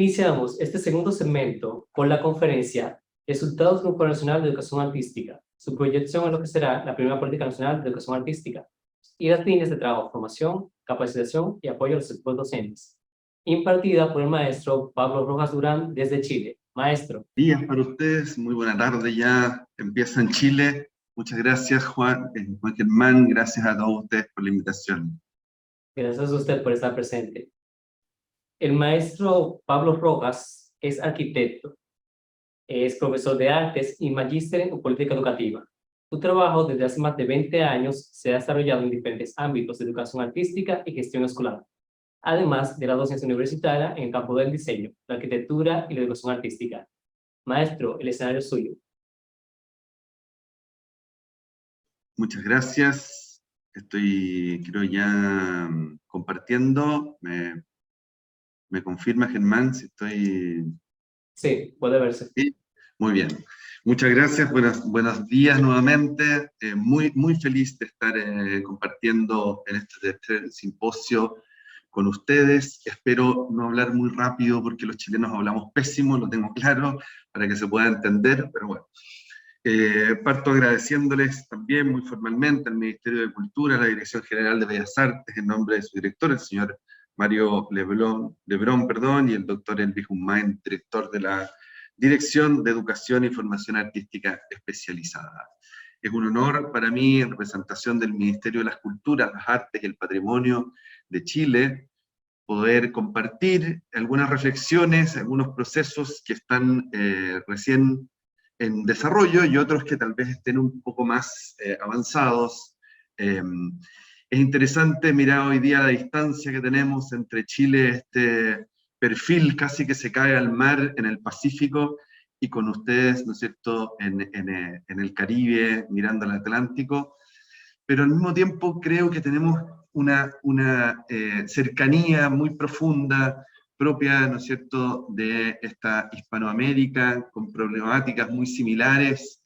Iniciamos este segundo segmento con la conferencia Resultados del Grupo Nacional de Educación Artística, su proyección en lo que será la primera política nacional de educación artística y las líneas de trabajo, formación, capacitación y apoyo a los equipos docentes, impartida por el maestro Pablo Rojas Durán desde Chile. Maestro. Días para ustedes, muy buena tarde ya, empieza en Chile. Muchas gracias Juan Germán, gracias a todos ustedes por la invitación. Gracias a usted por estar presente. El maestro Pablo Rojas es arquitecto, es profesor de artes y magíster en política educativa. Su trabajo desde hace más de 20 años se ha desarrollado en diferentes ámbitos de educación artística y gestión escolar, además de la docencia universitaria en el campo del diseño, la arquitectura y la educación artística. Maestro, el escenario es suyo. Muchas gracias. Estoy, creo, ya compartiendo. ¿Me confirma, Germán, si estoy...? Sí, puede verse. Sí, muy bien. Muchas gracias, buenos días nuevamente. Muy feliz de estar compartiendo en este simposio con ustedes. Espero no hablar muy rápido porque los chilenos hablamos pésimo, lo tengo claro, para que se pueda entender, pero bueno. Parto agradeciéndoles también muy formalmente al Ministerio de Cultura, a la Dirección General de Bellas Artes, en nombre de su director, el señor Mario Lebrón, y el doctor Elvis Humain, director de la Dirección de Educación y Formación Artística Especializada. Es un honor para mí, en representación del Ministerio de las Culturas, las Artes y el Patrimonio de Chile, poder compartir algunas reflexiones, algunos procesos que están recién en desarrollo y otros que tal vez estén un poco más avanzados. Es interesante mirar hoy día la distancia que tenemos entre Chile, este perfil casi que se cae al mar en el Pacífico, y con ustedes, ¿no es cierto?, en el Caribe, mirando al Atlántico, pero al mismo tiempo creo que tenemos una cercanía muy profunda, propia, ¿no es cierto?, de esta Hispanoamérica, con problemáticas muy similares,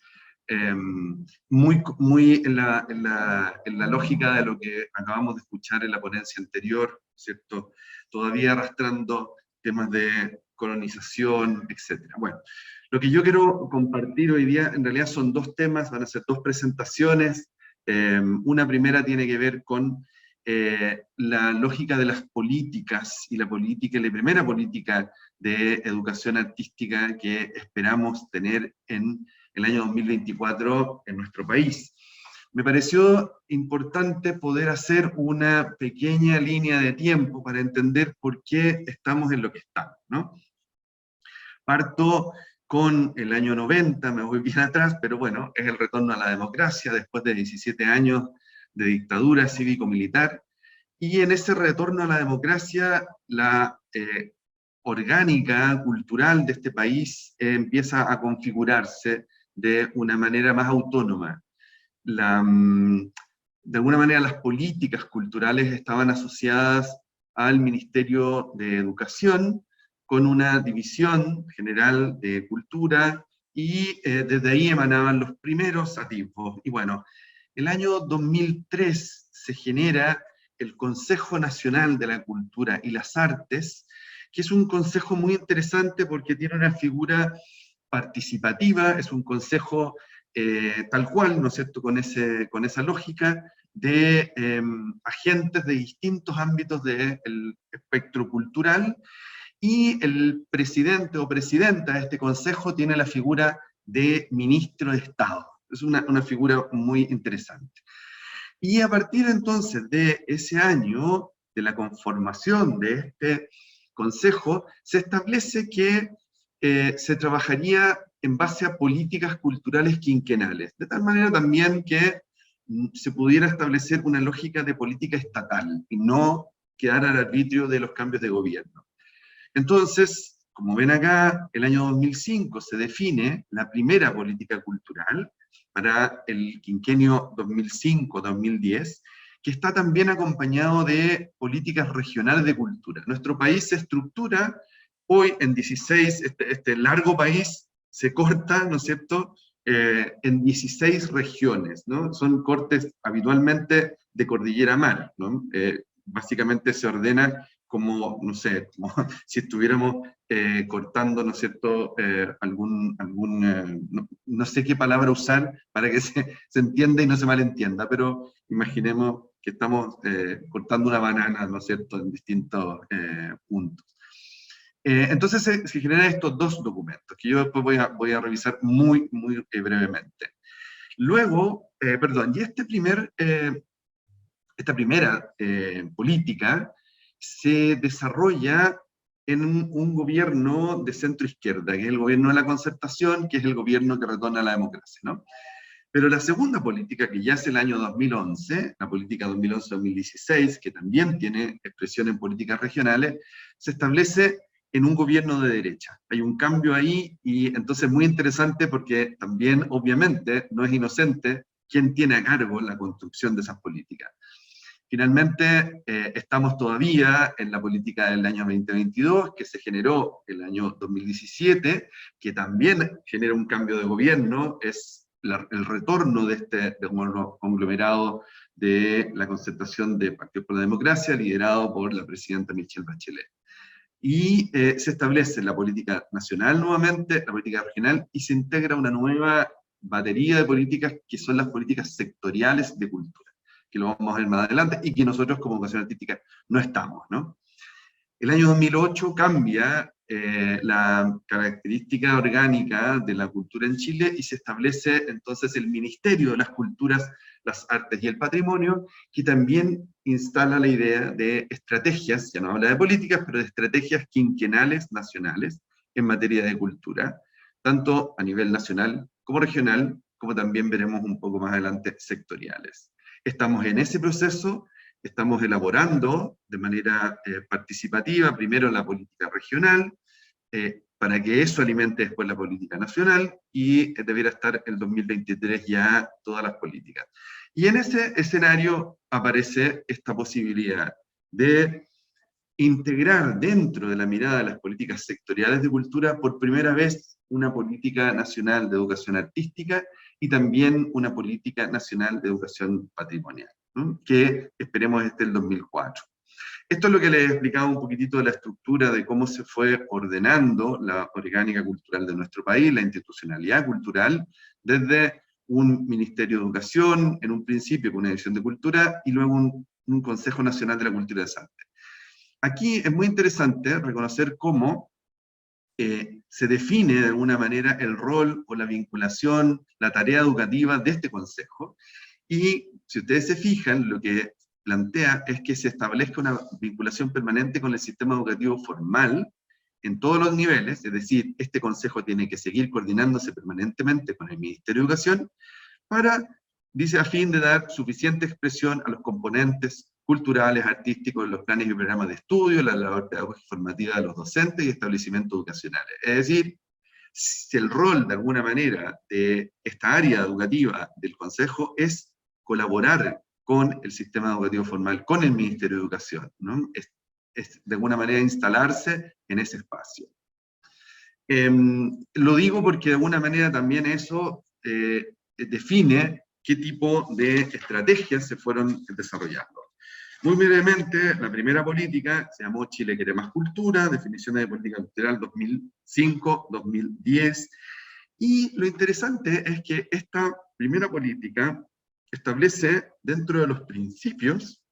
muy en la lógica de lo que acabamos de escuchar en la ponencia anterior, ¿cierto?, todavía arrastrando temas de colonización, etc. Bueno, lo que yo quiero compartir hoy día en realidad son dos temas, van a ser dos presentaciones. Una primera tiene que ver con la lógica de las políticas y la primera política de educación artística que esperamos tener en el año 2024 en nuestro país. Me pareció importante poder hacer una pequeña línea de tiempo para entender por qué estamos en lo que estamos, ¿no? Parto con el año 90, me voy bien atrás, pero bueno, es el retorno a la democracia después de 17 años de dictadura cívico-militar, y en ese retorno a la democracia, la orgánica cultural de este país empieza a configurarse de una manera más autónoma. De alguna manera las políticas culturales estaban asociadas al Ministerio de Educación, con una división general de cultura, y desde ahí emanaban los primeros atisbos. Y bueno, el año 2003 se genera el Consejo Nacional de la Cultura y las Artes, que es un consejo muy interesante porque tiene una figura participativa, es un consejo tal cual, ¿no es cierto?, con esa lógica de agentes de distintos ámbitos del espectro cultural, y el presidente o presidenta de este consejo tiene la figura de ministro de Estado. Es una figura muy interesante. Y a partir entonces de ese año, de la conformación de este consejo, se establece que se trabajaría en base a políticas culturales quinquenales, de tal manera también que se pudiera establecer una lógica de política estatal y no quedar al arbitrio de los cambios de gobierno. Entonces, como ven acá, el año 2005 se define la primera política cultural para el quinquenio 2005-2010, que está también acompañado de políticas regionales de cultura. Nuestro país se estructura hoy en 16, este largo país se corta, ¿no es cierto?, en 16 regiones, ¿no? Son cortes habitualmente de cordillera a mar, ¿no? Básicamente se ordena como, no sé, como si estuviéramos cortando, ¿no es cierto?, no sé qué palabra usar para que se entienda y no se malentienda, pero imaginemos que estamos cortando una banana, ¿no es cierto?, en distintos puntos. Entonces se generan estos dos documentos, que yo después voy a revisar muy brevemente. Luego, perdón, y esta primera política se desarrolla en un gobierno de centro izquierda, que es el gobierno de la concertación, que es el gobierno que retorna a la democracia, ¿no? Pero la segunda política, que ya es el año 2011, la política 2011-2016, que también tiene expresión en políticas regionales, se establece en un gobierno de derecha. Hay un cambio ahí, y entonces es muy interesante porque también, obviamente, no es inocente quién tiene a cargo la construcción de esas políticas. Finalmente, estamos todavía en la política del año 2022, que se generó el año 2017, que también genera un cambio de gobierno, es el retorno de este conglomerado de la concertación de Partidos por la Democracia, liderado por la presidenta Michelle Bachelet. Y se establece la política nacional nuevamente, la política regional, y se integra una nueva batería de políticas que son las políticas sectoriales de cultura, que lo vamos a ver más adelante, y que nosotros como educación artística no estamos, ¿no? El año 2008 cambia la característica orgánica de la cultura en Chile y se establece entonces el Ministerio de las Culturas, las Artes y el Patrimonio, que también instala la idea de estrategias, ya no habla de políticas, pero de estrategias quinquenales nacionales en materia de cultura, tanto a nivel nacional como regional, como también veremos un poco más adelante sectoriales. Estamos en ese proceso. Estamos elaborando de manera participativa primero la política regional, para que eso alimente después la política nacional, y debiera estar el 2023 ya todas las políticas. Y en ese escenario aparece esta posibilidad de integrar dentro de la mirada de las políticas sectoriales de cultura por primera vez una política nacional de educación artística y también una política nacional de educación patrimonial, ¿no?, que esperemos esté el 2004. Esto es lo que les he explicado un poquitito de la estructura, de cómo se fue ordenando la orgánica cultural de nuestro país, la institucionalidad cultural, desde un Ministerio de Educación, en un principio con una dirección de cultura, y luego un Consejo Nacional de la Cultura de Sante. Aquí es muy interesante reconocer cómo se define de alguna manera el rol o la vinculación, la tarea educativa de este consejo, y si ustedes se fijan, lo que plantea es que se establezca una vinculación permanente con el sistema educativo formal en todos los niveles, es decir, este consejo tiene que seguir coordinándose permanentemente con el Ministerio de Educación para, dice, a fin de dar suficiente expresión a los componentes culturales, artísticos, los planes y programas de estudio, la labor pedagógica formativa de los docentes y establecimientos educacionales. Es decir, si el rol, de alguna manera, de esta área educativa del Consejo es colaborar con el sistema educativo formal, con el Ministerio de Educación, ¿no? Es de alguna manera instalarse en ese espacio. Lo digo porque de alguna manera también eso define qué tipo de estrategias se fueron desarrollando. Muy brevemente, la primera política se llamó Chile quiere más cultura, definiciones de política cultural 2005-2010, y lo interesante es que esta primera política establece dentro de los principios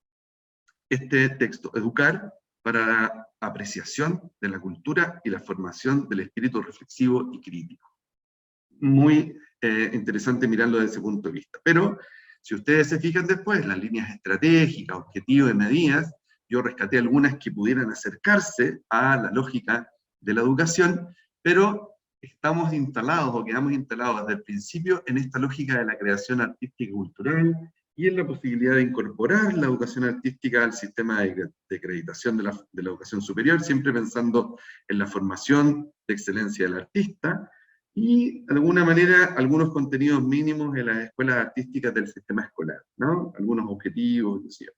este texto: educar para la apreciación de la cultura y la formación del espíritu reflexivo y crítico. Muy interesante mirarlo desde ese punto de vista. Pero si ustedes se fijan después, las líneas estratégicas, objetivos y medidas, yo rescaté algunas que pudieran acercarse a la lógica de la educación, pero estamos instalados, o quedamos instalados desde el principio, en esta lógica de la creación artística y cultural, y en la posibilidad de incorporar la educación artística al sistema de acreditación de la educación superior, siempre pensando en la formación de excelencia del artista, y de alguna manera algunos contenidos mínimos en las escuelas artísticas del sistema escolar, ¿no? Algunos objetivos, inclusive.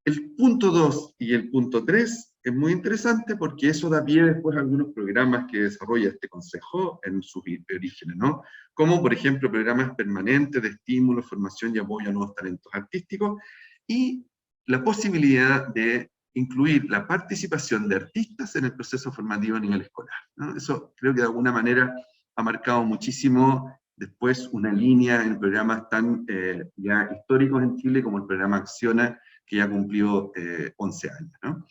El punto 2 y el punto 3 es muy interesante porque eso da pie después a algunos programas que desarrolla este consejo en sus orígenes, ¿no? Como por ejemplo programas permanentes de estímulo, formación y apoyo a nuevos talentos artísticos, y la posibilidad de incluir la participación de artistas en el proceso formativo a nivel escolar, ¿no? Eso creo que de alguna manera ha marcado muchísimo después una línea en programas tan ya históricos en Chile como el programa Acciona, que ya cumplió 11 años, ¿no?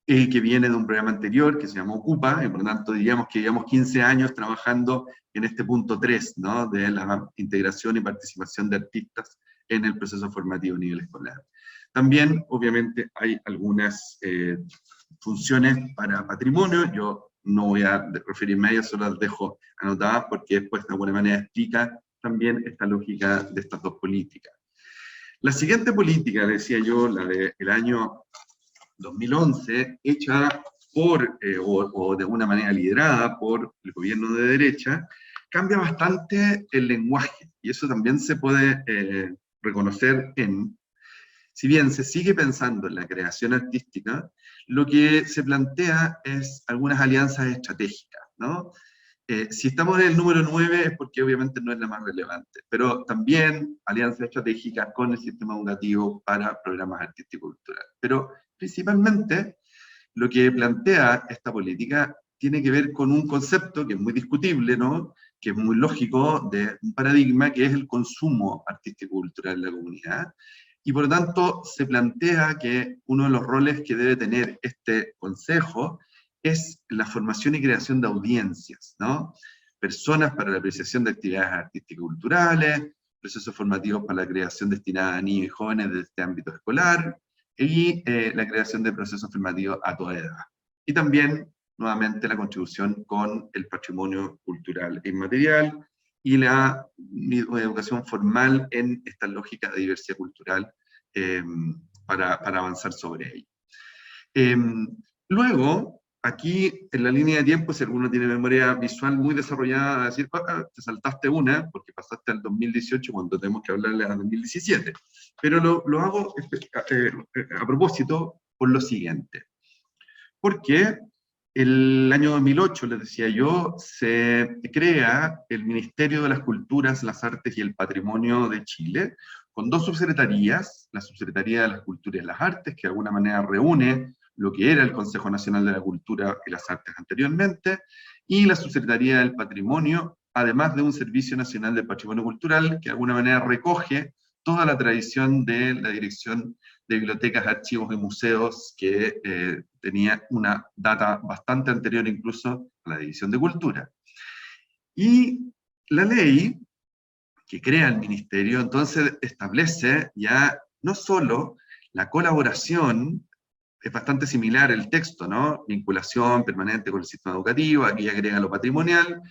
Que viene de un programa anterior que se llamó Ocupa, y por lo tanto diríamos que llevamos 15 años trabajando en este punto 3, ¿no? De la integración y participación de artistas en el proceso formativo a nivel escolar. También, obviamente, hay algunas funciones para patrimonio. Yo no voy a referirme a ellas, solo las dejo anotadas porque después de alguna manera explica también esta lógica de estas dos políticas. La siguiente política, decía yo, la del año 2011, hecha por, o de una manera liderada por el gobierno de derecha, cambia bastante el lenguaje, y eso también se puede reconocer en, si bien se sigue pensando en la creación artística, lo que se plantea es algunas alianzas estratégicas, ¿no? Si estamos en el número 9 es porque obviamente no es la más relevante, pero también alianzas estratégicas con el sistema educativo para programas artístico-culturales. Pero principalmente lo que plantea esta política tiene que ver con un concepto que es muy discutible, ¿no? Que es muy lógico, de un paradigma que es el consumo artístico-cultural en la comunidad, y por lo tanto se plantea que uno de los roles que debe tener este consejo es la formación y creación de audiencias, ¿no? Personas para la apreciación de actividades artístico-culturales, procesos formativos para la creación destinada a niños y jóvenes de este ámbito escolar, y la creación de procesos formativos a toda edad. Y también, nuevamente, la contribución con el patrimonio cultural e inmaterial, y la educación formal en esta lógica de diversidad cultural para avanzar sobre ello. Luego, aquí en la línea de tiempo, si alguno tiene memoria visual muy desarrollada, va a decir, te saltaste una, porque pasaste al 2018 cuando tenemos que hablarle al 2017. Pero lo hago a propósito por lo siguiente. Porque el año 2008, les decía yo, se crea el Ministerio de las Culturas, las Artes y el Patrimonio de Chile, con dos subsecretarías, la Subsecretaría de las Culturas y las Artes, que de alguna manera reúne lo que era el Consejo Nacional de la Cultura y las Artes anteriormente, y la Subsecretaría del Patrimonio, además de un Servicio Nacional de Patrimonio Cultural, que de alguna manera recoge toda la tradición de la Dirección de Bibliotecas, Archivos y Museos, que tenía una data bastante anterior incluso a la División de Cultura. Y la ley que crea el ministerio entonces establece ya no solo la colaboración, es bastante similar el texto, ¿no? Vinculación permanente con el sistema educativo, aquí agrega lo patrimonial,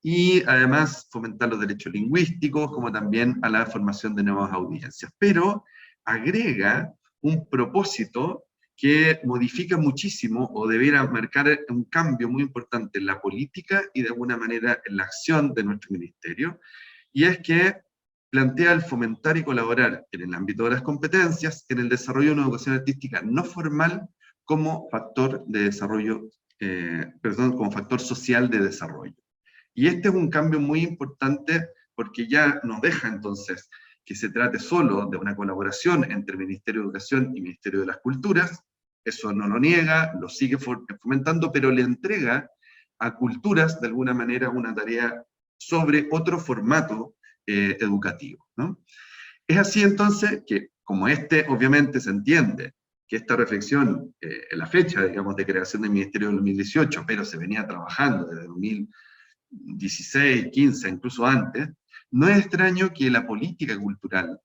y además fomentar los derechos lingüísticos, como también a la formación de nuevas audiencias. Pero agrega un propósito que modifica muchísimo, o debiera marcar un cambio muy importante en la política y de alguna manera en la acción de nuestro ministerio, y es que plantea el fomentar y colaborar en el ámbito de las competencias en el desarrollo de una educación artística no formal como factor de desarrollo, como factor social de desarrollo. Y este es un cambio muy importante porque ya nos deja entonces que se trate solo de una colaboración entre el Ministerio de Educación y el Ministerio de las Culturas, eso no lo niega, lo sigue fomentando, pero le entrega a culturas de alguna manera una tarea sobre otro formato educativo, ¿no? Es así entonces que, como obviamente se entiende que esta reflexión, en la fecha, digamos, de creación del Ministerio del 2018, pero se venía trabajando desde 2016, 15, incluso antes, no es extraño que la política cultural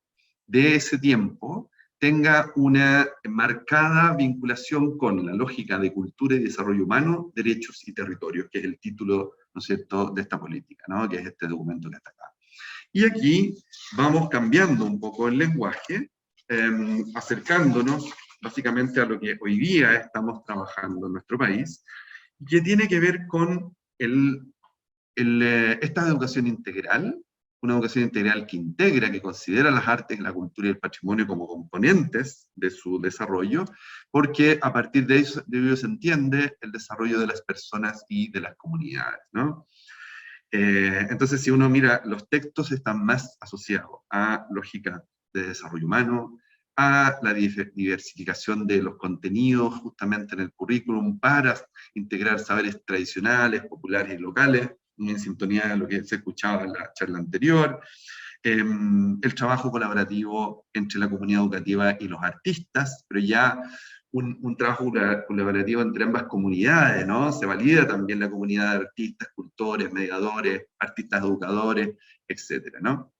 de ese tiempo tenga una marcada vinculación con la lógica de cultura y desarrollo humano, derechos y territorios, que es el título, ¿no es cierto?, de esta política, ¿no?, que es este documento que está acá. Y aquí vamos cambiando un poco el lenguaje, acercándonos básicamente a lo que hoy día estamos trabajando en nuestro país, que tiene que ver con esta educación integral, una educación integral que integra, que considera las artes, la cultura y el patrimonio como componentes de su desarrollo, porque a partir de ello se entiende el desarrollo de las personas y de las comunidades, ¿no? Entonces, si uno mira, los textos están más asociados a lógica de desarrollo humano, a la diversificación de los contenidos justamente en el currículum para integrar saberes tradicionales, populares y locales, en sintonía de lo que se escuchaba en la charla anterior. El trabajo colaborativo entre la comunidad educativa y los artistas, pero ya un trabajo colaborativo entre ambas comunidades, ¿no? Se valida también la comunidad de artistas, cultores, mediadores, artistas educadores, etcétera, ¿no?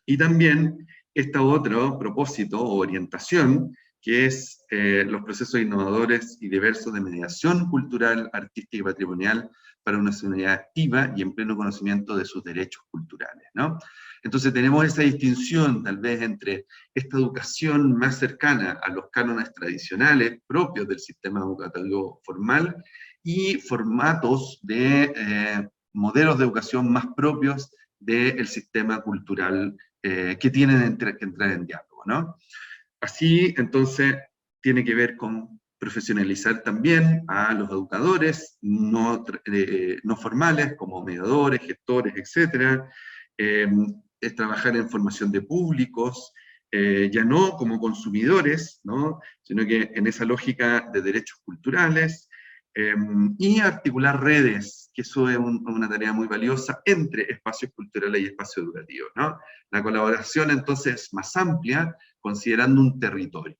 Y también este otro propósito o orientación, que es los procesos innovadores y diversos de mediación cultural, artística y patrimonial para una sociedad activa y en pleno conocimiento de sus derechos culturales, ¿no? Entonces tenemos esa distinción tal vez entre esta educación más cercana a los cánones tradicionales propios del sistema educativo formal y formatos de modelos de educación más propios del sistema cultural que tienen que entrar en diálogo, ¿no? Así, entonces, tiene que ver con profesionalizar también a los educadores no formales, como mediadores, gestores, etc. Es trabajar en formación de públicos, ya no como consumidores, ¿no? Sino que en esa lógica de derechos culturales, y articular redes, que eso es una tarea muy valiosa entre espacios culturales y espacios educativos, ¿no? La colaboración entonces es más amplia, considerando un territorio,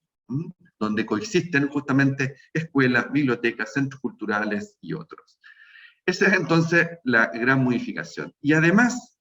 donde coexisten justamente escuelas, bibliotecas, centros culturales y otros. Esa es entonces la gran modificación. Y además,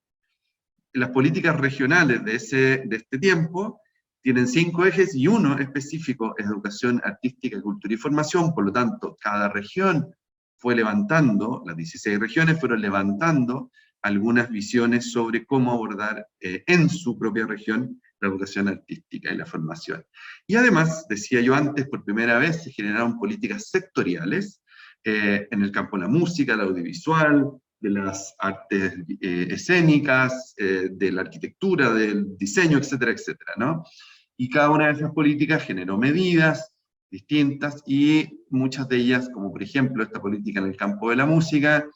las políticas regionales de este tiempo tienen 5 ejes y uno específico es educación artística, cultura y formación. Por lo tanto, cada región fue levantando, las 16 regiones fueron levantando algunas visiones sobre cómo abordar en su propia región la educación artística y la formación. Y además, decía yo antes, por primera vez se generaron políticas sectoriales en el campo de la música, el audiovisual, de las artes escénicas, de la arquitectura, del diseño, etcétera, etcétera, ¿no? Y cada una de esas políticas generó medidas distintas y muchas de ellas, como por ejemplo esta política en el campo de la música,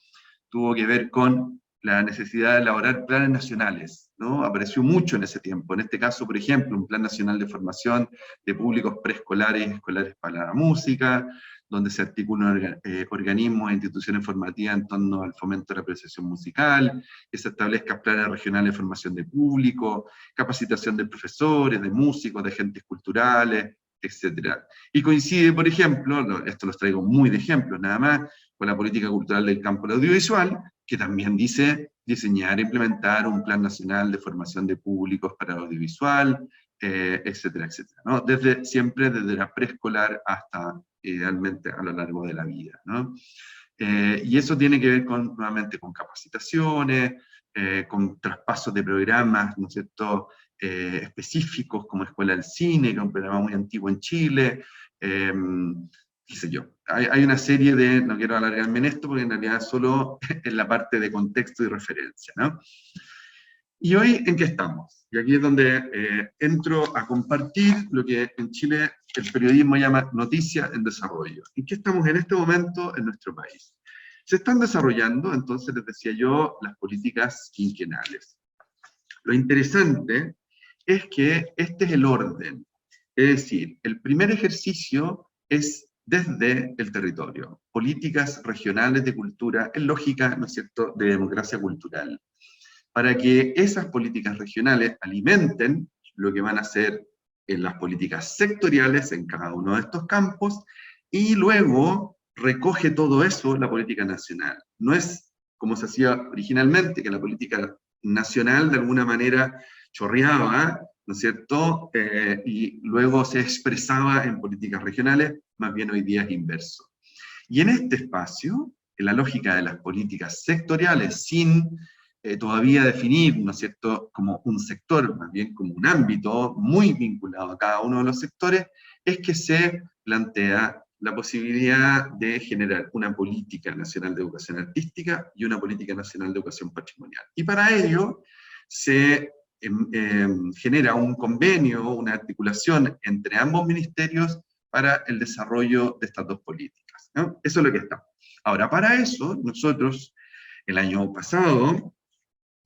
tuvo que ver con la necesidad de elaborar planes nacionales, ¿no? Apareció mucho en ese tiempo. En este caso, por ejemplo, un plan nacional de formación de públicos preescolares y escolares para la música, donde se articulan organismos e instituciones formativas en torno al fomento de la apreciación musical, que se establezcan planes regionales de formación de público, capacitación de profesores, de músicos, de agentes culturales, etc. Y coincide, por ejemplo, esto los traigo muy de ejemplo, nada más, con la política cultural del campo del audiovisual, que también dice diseñar e implementar un plan nacional de formación de públicos para el audiovisual, etcétera, etcétera, ¿no? Siempre desde la preescolar hasta idealmente a lo largo de la vida, ¿no? Y eso tiene que ver nuevamente con capacitaciones, con traspasos de programas, ¿no es cierto?, específicos como Escuela del Cine, que es un programa muy antiguo en Chile, qué sé yo. Hay una serie de, no quiero alargarme en esto, porque en realidad solo en la parte de contexto y referencia, ¿no? ¿Y hoy en qué estamos? Y aquí es donde entro a compartir lo que en Chile el periodismo llama noticia en desarrollo. ¿En qué estamos en este momento en nuestro país? Se están desarrollando, entonces les decía yo, las políticas quinquenales. Lo interesante es que este es el orden. Es decir, el primer ejercicio es desde el territorio. Políticas regionales de cultura en lógica, ¿no es cierto?, de democracia cultural, para que esas políticas regionales alimenten lo que van a hacer en las políticas sectoriales en cada uno de estos campos, y luego recoge todo eso la política nacional. No es como se hacía originalmente, que la política nacional de alguna manera chorreaba, ¿no es cierto?, y luego se expresaba en políticas regionales. Más bien hoy día es inverso. Y en este espacio, en la lógica de las políticas sectoriales, sin todavía definir, ¿no es cierto?, como un sector, más bien como un ámbito muy vinculado a cada uno de los sectores, es que se plantea la posibilidad de generar una política nacional de educación artística y una política nacional de educación patrimonial. Y para ello se genera un convenio, una articulación entre ambos ministerios para el desarrollo de estas dos políticas, ¿no? Eso es lo que estamos. Ahora, para eso, nosotros, el año pasado,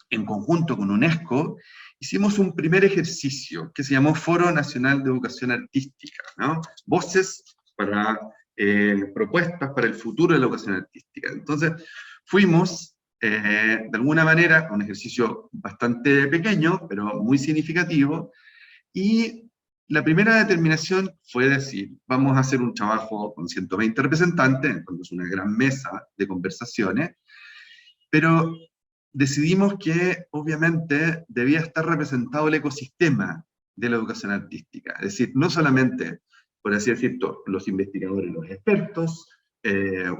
en conjunto con UNESCO, hicimos un primer ejercicio que se llamó Foro Nacional de Educación Artística, ¿no? Voces para propuestas para el futuro de la educación artística. Entonces, fuimos, de alguna manera, un ejercicio bastante pequeño, pero muy significativo, y la primera determinación fue decir, vamos a hacer un trabajo con 120 representantes, cuando es una gran mesa de conversaciones, pero decidimos que obviamente debía estar representado el ecosistema de la educación artística, es decir, no solamente, por así decirlo, los investigadores, los expertos,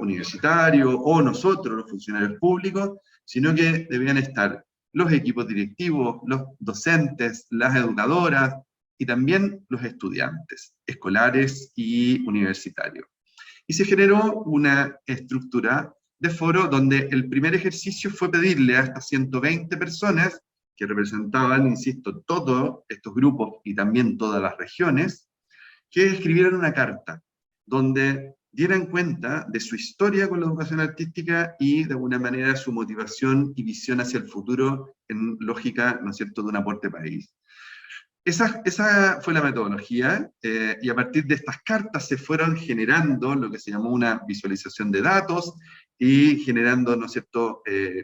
universitarios, o nosotros, los funcionarios públicos, sino que debían estar los equipos directivos, los docentes, las educadoras, y también los estudiantes, escolares y universitarios. Y se generó una estructura de foro donde el primer ejercicio fue pedirle a estas 120 personas, que representaban, insisto, todos estos grupos y también todas las regiones, que escribieran una carta donde dieran cuenta de su historia con la educación artística y de alguna manera su motivación y visión hacia el futuro en lógica, ¿no es cierto?, de un aporte país. Esa fue la metodología, y a partir de estas cartas se fueron generando lo que se llamó una visualización de datos, y generando, ¿no es cierto?,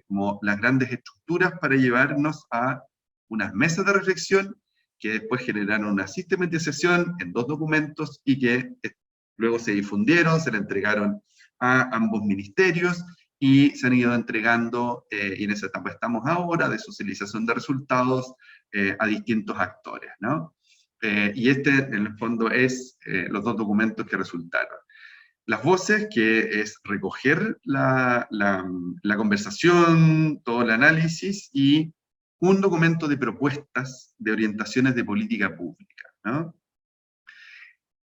como las grandes estructuras para llevarnos a unas mesas de reflexión, que después generaron una sistematización en 2 documentos, y que luego se difundieron, se le entregaron a ambos ministerios, y se han ido entregando, y en esa etapa estamos ahora, de socialización de resultados, a distintos actores, ¿no? Y en el fondo, es los 2 documentos que resultaron. Las voces, que es recoger la conversación, todo el análisis, y un documento de propuestas de orientaciones de política pública, ¿no?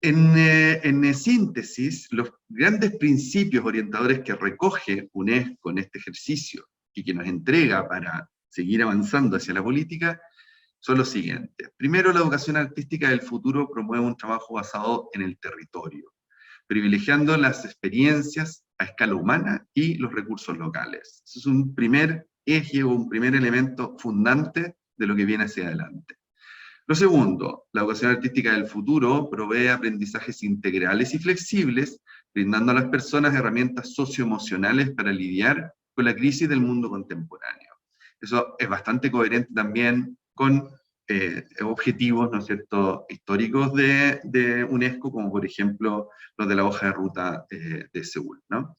En síntesis, los grandes principios orientadores que recoge UNESCO en este ejercicio y que nos entrega para seguir avanzando hacia la política son los siguientes. Primero, la educación artística del futuro promueve un trabajo basado en el territorio, privilegiando las experiencias a escala humana y los recursos locales. Eso es un primer eje o un primer elemento fundante de lo que viene hacia adelante. Lo segundo, la educación artística del futuro provee aprendizajes integrales y flexibles, brindando a las personas herramientas socioemocionales para lidiar con la crisis del mundo contemporáneo. Eso es bastante coherente también con objetivos, ¿no es cierto?, históricos de UNESCO, como por ejemplo los de la hoja de ruta de Seúl, ¿no?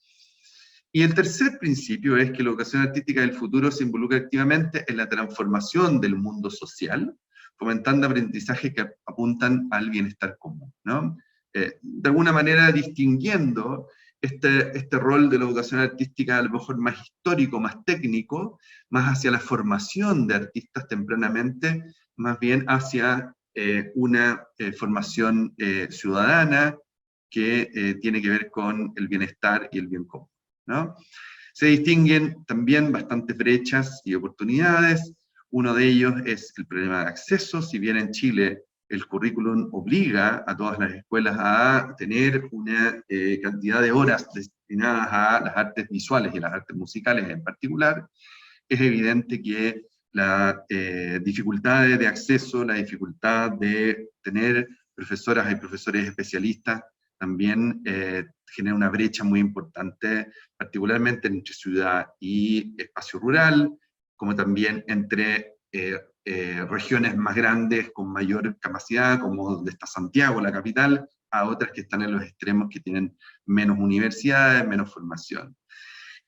Y el tercer principio es que la educación artística del futuro se involucra activamente en la transformación del mundo social, fomentando aprendizajes que apuntan al bienestar común, ¿no? De alguna manera distinguiendo este rol de la educación artística a lo mejor más histórico, más técnico, más hacia la formación de artistas tempranamente, más bien hacia una formación ciudadana que tiene que ver con el bienestar y el bien común, ¿no? Se distinguen también bastantes brechas y oportunidades. Uno de ellos es el problema de acceso. Si bien en Chile el currículum obliga a todas las escuelas a tener una cantidad de horas destinadas a las artes visuales y las artes musicales en particular, es evidente que las dificultades de acceso, la dificultad de tener profesoras y profesores especialistas, también genera una brecha muy importante, particularmente entre ciudad y espacio rural, como también entre regiones más grandes, con mayor capacidad, como donde está Santiago, la capital, a otras que están en los extremos, que tienen menos universidades, menos formación.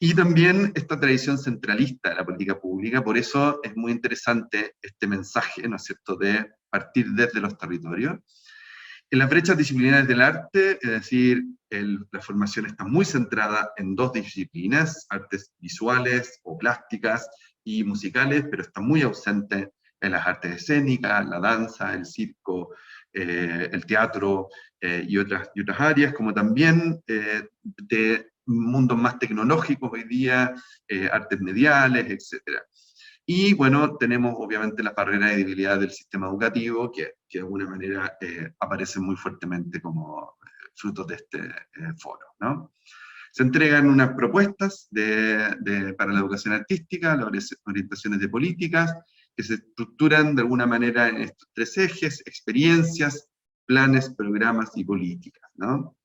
Y también esta tradición centralista de la política pública, por eso es muy interesante este mensaje, ¿no es cierto?, de partir desde los territorios. En las brechas disciplinarias del arte, es decir, la formación está muy centrada en 2 disciplinas, artes visuales o plásticas y musicales, pero está muy ausente en las artes escénicas, la danza, el circo, el teatro y otras áreas, como también de mundos más tecnológicos hoy día, artes mediales, etc. Y bueno, tenemos obviamente la barrera de debilidad del sistema educativo, que de alguna manera aparece muy fuertemente como fruto de este foro, ¿no? Se entregan unas propuestas para la educación artística, las orientaciones de políticas, que se estructuran de alguna manera en estos tres ejes: experiencias, planes, programas y políticas, ¿no?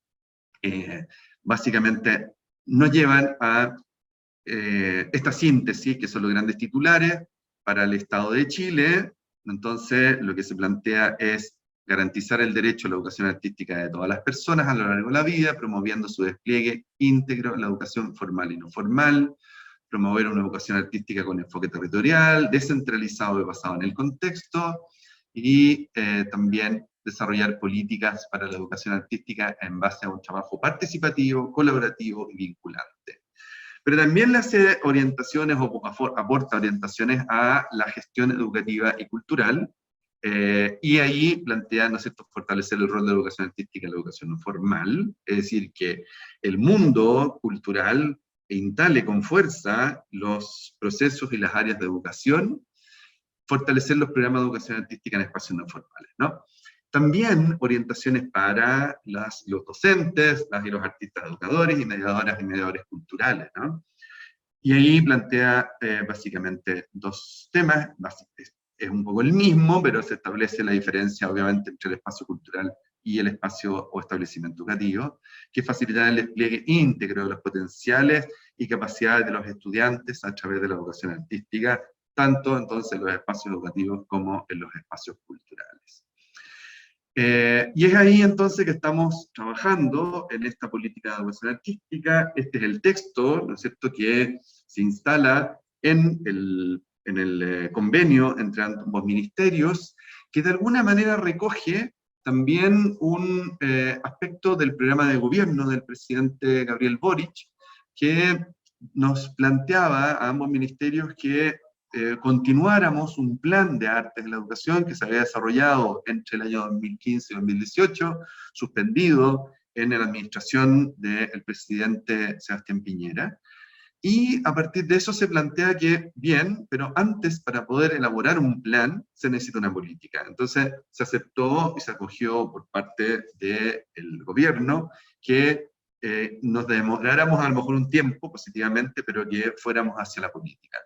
Básicamente nos llevan a esta síntesis, que son los grandes titulares para el Estado de Chile. Entonces, lo que se plantea es garantizar el derecho a la educación artística de todas las personas a lo largo de la vida, promoviendo su despliegue íntegro en la educación formal y no formal, promover una educación artística con enfoque territorial, descentralizado y basado en el contexto, y también desarrollar políticas para la educación artística en base a un trabajo participativo, colaborativo y vinculante. Pero también le hace orientaciones o aporta orientaciones a la gestión educativa y cultural, y ahí plantea, ¿no es cierto?, fortalecer el rol de la educación artística en la educación no formal, es decir, que el mundo cultural instale con fuerza los procesos y las áreas de educación, fortalecer los programas de educación artística en espacios no formales, ¿no? También orientaciones para los docentes, las y los artistas educadores y mediadores culturales, ¿no? Y ahí plantea básicamente dos temas, es un poco el mismo, pero se establece la diferencia obviamente entre el espacio cultural y el espacio o establecimiento educativo, que facilitará el despliegue íntegro de los potenciales y capacidades de los estudiantes a través de la educación artística, tanto entonces en los espacios educativos como en los espacios culturales. Y es ahí entonces que estamos trabajando en esta política de educación artística. Este es el texto, ¿no es cierto?, que se instala en el convenio entre ambos ministerios, que de alguna manera recoge también un aspecto del programa de gobierno del presidente Gabriel Boric, que nos planteaba a ambos ministerios que continuáramos un plan de artes en la educación que se había desarrollado entre el año 2015 y 2018, suspendido en la administración del presidente Sebastián Piñera. Y a partir de eso se plantea que, bien, pero antes, para poder elaborar un plan, se necesita una política. Entonces se aceptó y se acogió por parte del gobierno que nos demoráramos a lo mejor un tiempo positivamente, pero que fuéramos hacia la política,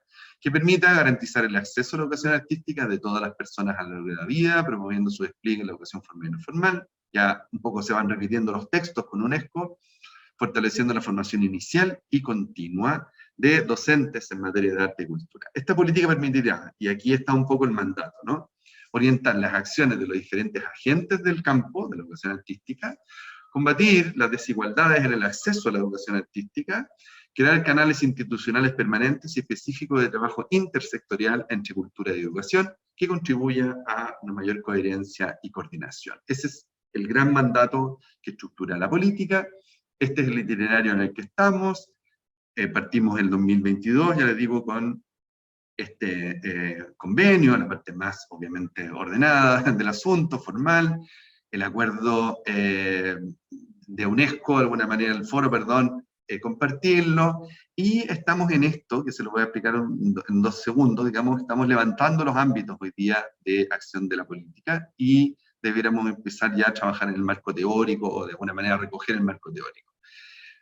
que permita garantizar el acceso a la educación artística de todas las personas a lo largo de la vida, promoviendo su despliegue en la educación formal y no formal. Ya un poco se van repitiendo los textos con UNESCO, fortaleciendo la formación inicial y continua de docentes en materia de arte y cultura. Esta política permitirá, y aquí está un poco el mandato, ¿no?, orientar las acciones de los diferentes agentes del campo de la educación artística, combatir las desigualdades en el acceso a la educación artística, crear canales institucionales permanentes y específicos de trabajo intersectorial entre cultura y educación, que contribuya a una mayor coherencia y coordinación. Ese es el gran mandato que estructura la política. Este es el itinerario en el que estamos. Partimos en el 2022, ya les digo, con este convenio, la parte más obviamente ordenada del asunto, formal, el acuerdo de UNESCO, de alguna manera el foro, perdón, compartirlo, y estamos en esto, que se lo voy a explicar en 2 segundos, digamos, estamos levantando los ámbitos hoy día de acción de la política, y debiéramos empezar ya a trabajar en el marco teórico, o de alguna manera recoger el marco teórico.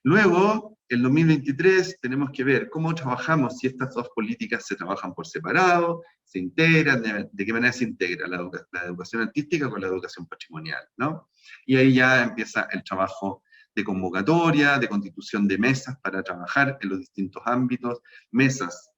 Luego, el 2023, tenemos que ver cómo trabajamos, si estas dos políticas se trabajan por separado, se integran, de qué manera se integra la educación artística con la educación patrimonial, ¿no? Y ahí ya empieza el trabajo de convocatoria, de constitución de mesas para trabajar en los distintos ámbitos, mesas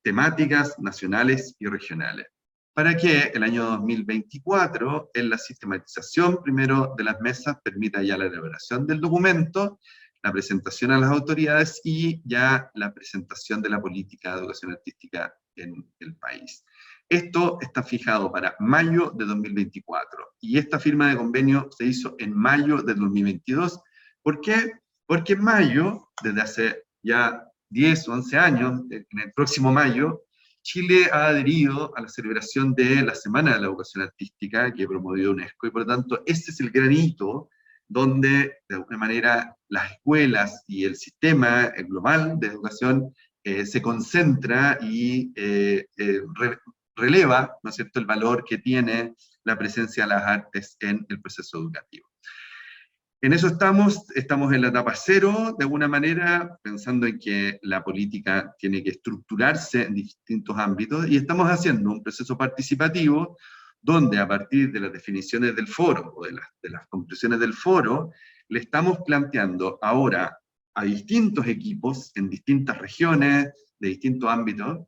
temáticas, nacionales y regionales, para que el año 2024, en la sistematización primero de las mesas, permita ya la elaboración del documento, la presentación a las autoridades y ya la presentación de la política de educación artística en el país. Esto está fijado para mayo de 2024, y esta firma de convenio se hizo en mayo de 2022. ¿Por qué? Porque en mayo, desde hace ya 10 o 11 años, en el próximo mayo, Chile ha adherido a la celebración de la Semana de la Educación Artística que promovió UNESCO, y por lo tanto ese es el gran hito donde de alguna manera las escuelas y el sistema global de educación se concentra y releva, ¿no es cierto?, el valor que tiene la presencia de las artes en el proceso educativo. En eso estamos en la etapa cero, de alguna manera, pensando en que la política tiene que estructurarse en distintos ámbitos, y estamos haciendo un proceso participativo donde a partir de las definiciones del foro, o de las conclusiones del foro, le estamos planteando ahora a distintos equipos en distintas regiones, de distintos ámbitos,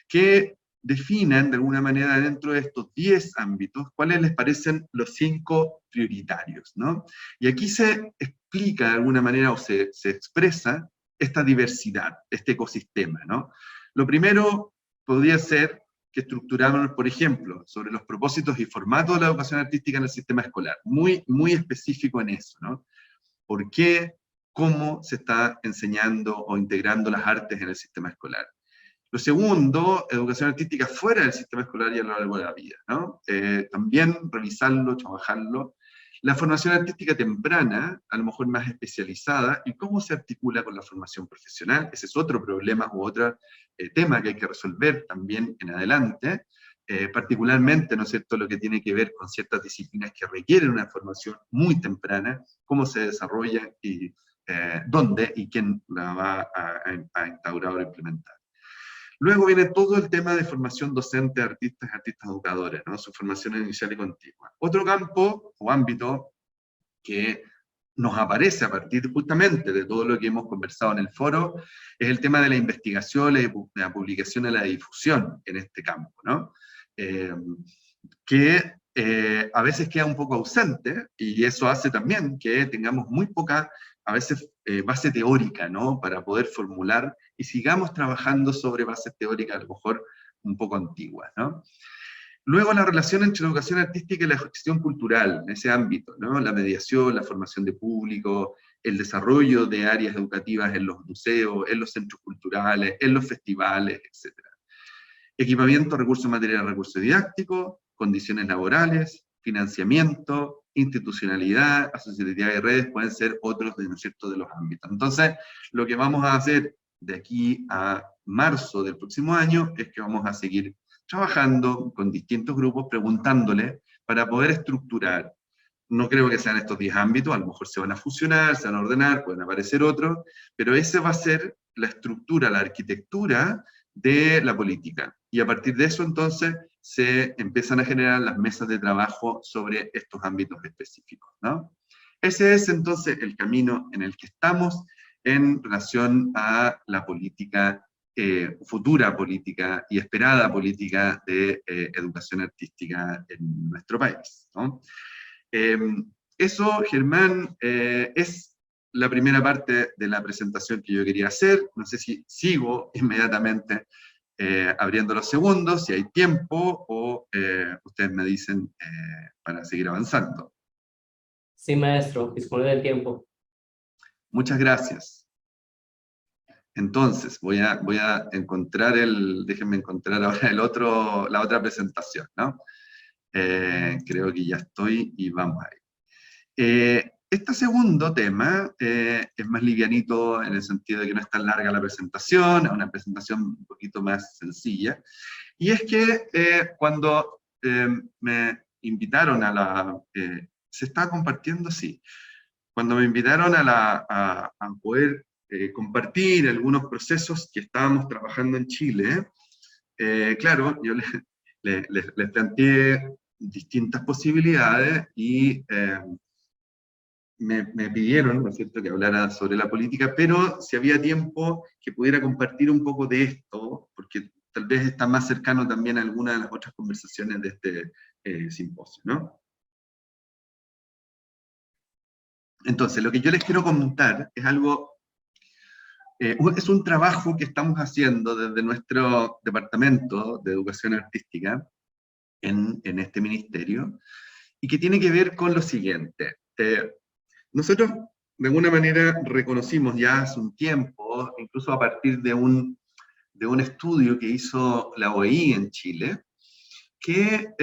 que definan de alguna manera dentro de estos 10 ámbitos cuáles les parecen los 5 prioritarios, ¿no? Y aquí se explica de alguna manera o se expresa esta diversidad, este ecosistema, ¿no? Lo primero podría ser que estructuramos, por ejemplo, sobre los propósitos y formatos de la educación artística en el sistema escolar, muy específico en eso, ¿no? ¿Por qué? ¿Cómo se está enseñando o integrando las artes en el sistema escolar? Lo segundo, educación artística fuera del sistema escolar y a lo largo de la vida, ¿no? También revisarlo, trabajarlo. La formación artística temprana, a lo mejor más especializada, y cómo se articula con la formación profesional. Ese es otro problema u otro tema que hay que resolver también en adelante, particularmente, ¿no es cierto?, lo que tiene que ver con ciertas disciplinas que requieren una formación muy temprana, cómo se desarrolla y dónde y quién la va a instaurar o implementar. Luego viene todo el tema de formación docente de artistas y artistas educadores, ¿no? Su formación inicial y continua. Otro campo o ámbito que nos aparece a partir justamente de todo lo que hemos conversado en el foro es el tema de la investigación, la publicación y la difusión en este campo, ¿no? Que a veces queda un poco ausente, y eso hace también que tengamos muy poca, a veces, base teórica, ¿no? Para poder formular, y sigamos trabajando sobre bases teóricas a lo mejor un poco antiguas, ¿no? Luego la relación entre la educación artística y la gestión cultural, en ese ámbito, ¿no? La mediación, la formación de público, el desarrollo de áreas educativas en los museos, en los centros culturales, en los festivales, etc. Equipamiento, recursos materiales, recursos didácticos, condiciones laborales, financiamiento, institucionalidad, asociatividad y redes pueden ser otros de, ¿no es cierto?, de los ámbitos. Entonces, lo que vamos a hacer de aquí a marzo del próximo año es que vamos a seguir trabajando con distintos grupos, preguntándole para poder estructurar. No creo que sean estos 10 ámbitos, a lo mejor se van a fusionar, se van a ordenar, pueden aparecer otros, pero ese va a ser la estructura, la arquitectura de la política. Y a partir de eso, entonces, se empiezan a generar las mesas de trabajo sobre estos ámbitos específicos, ¿no? Ese es, entonces, el camino en el que estamos en relación a la política, futura política y esperada política de educación artística en nuestro país, ¿no? Eso, Germán, es la primera parte de la presentación que yo quería hacer. No sé si sigo inmediatamente abriendo los segundos, si hay tiempo, o ustedes me dicen para seguir avanzando. Sí, maestro, dispone del tiempo. Muchas gracias. Entonces, voy a encontrar déjenme encontrar ahora la otra presentación, ¿no? Creo que ya estoy y vamos ahí. Este segundo tema es más livianito en el sentido de que no es tan larga la presentación, es una presentación un poquito más sencilla, y es que cuando me invitaron a la... ¿se está compartiendo? Sí. Cuando me invitaron a poder compartir algunos procesos que estábamos trabajando en Chile, claro, yo les planteé distintas posibilidades y me pidieron, ¿no es cierto?, que hablara sobre la política, pero si había tiempo que pudiera compartir un poco de esto, porque tal vez está más cercano también a alguna de las otras conversaciones de este simposio, ¿no? Entonces, lo que yo les quiero comentar es algo, es un trabajo que estamos haciendo desde nuestro Departamento de Educación Artística en este ministerio, y que tiene que ver con lo siguiente. Nosotros, de alguna manera, reconocimos ya hace un tiempo, incluso a partir de un estudio que hizo la OEI en Chile, que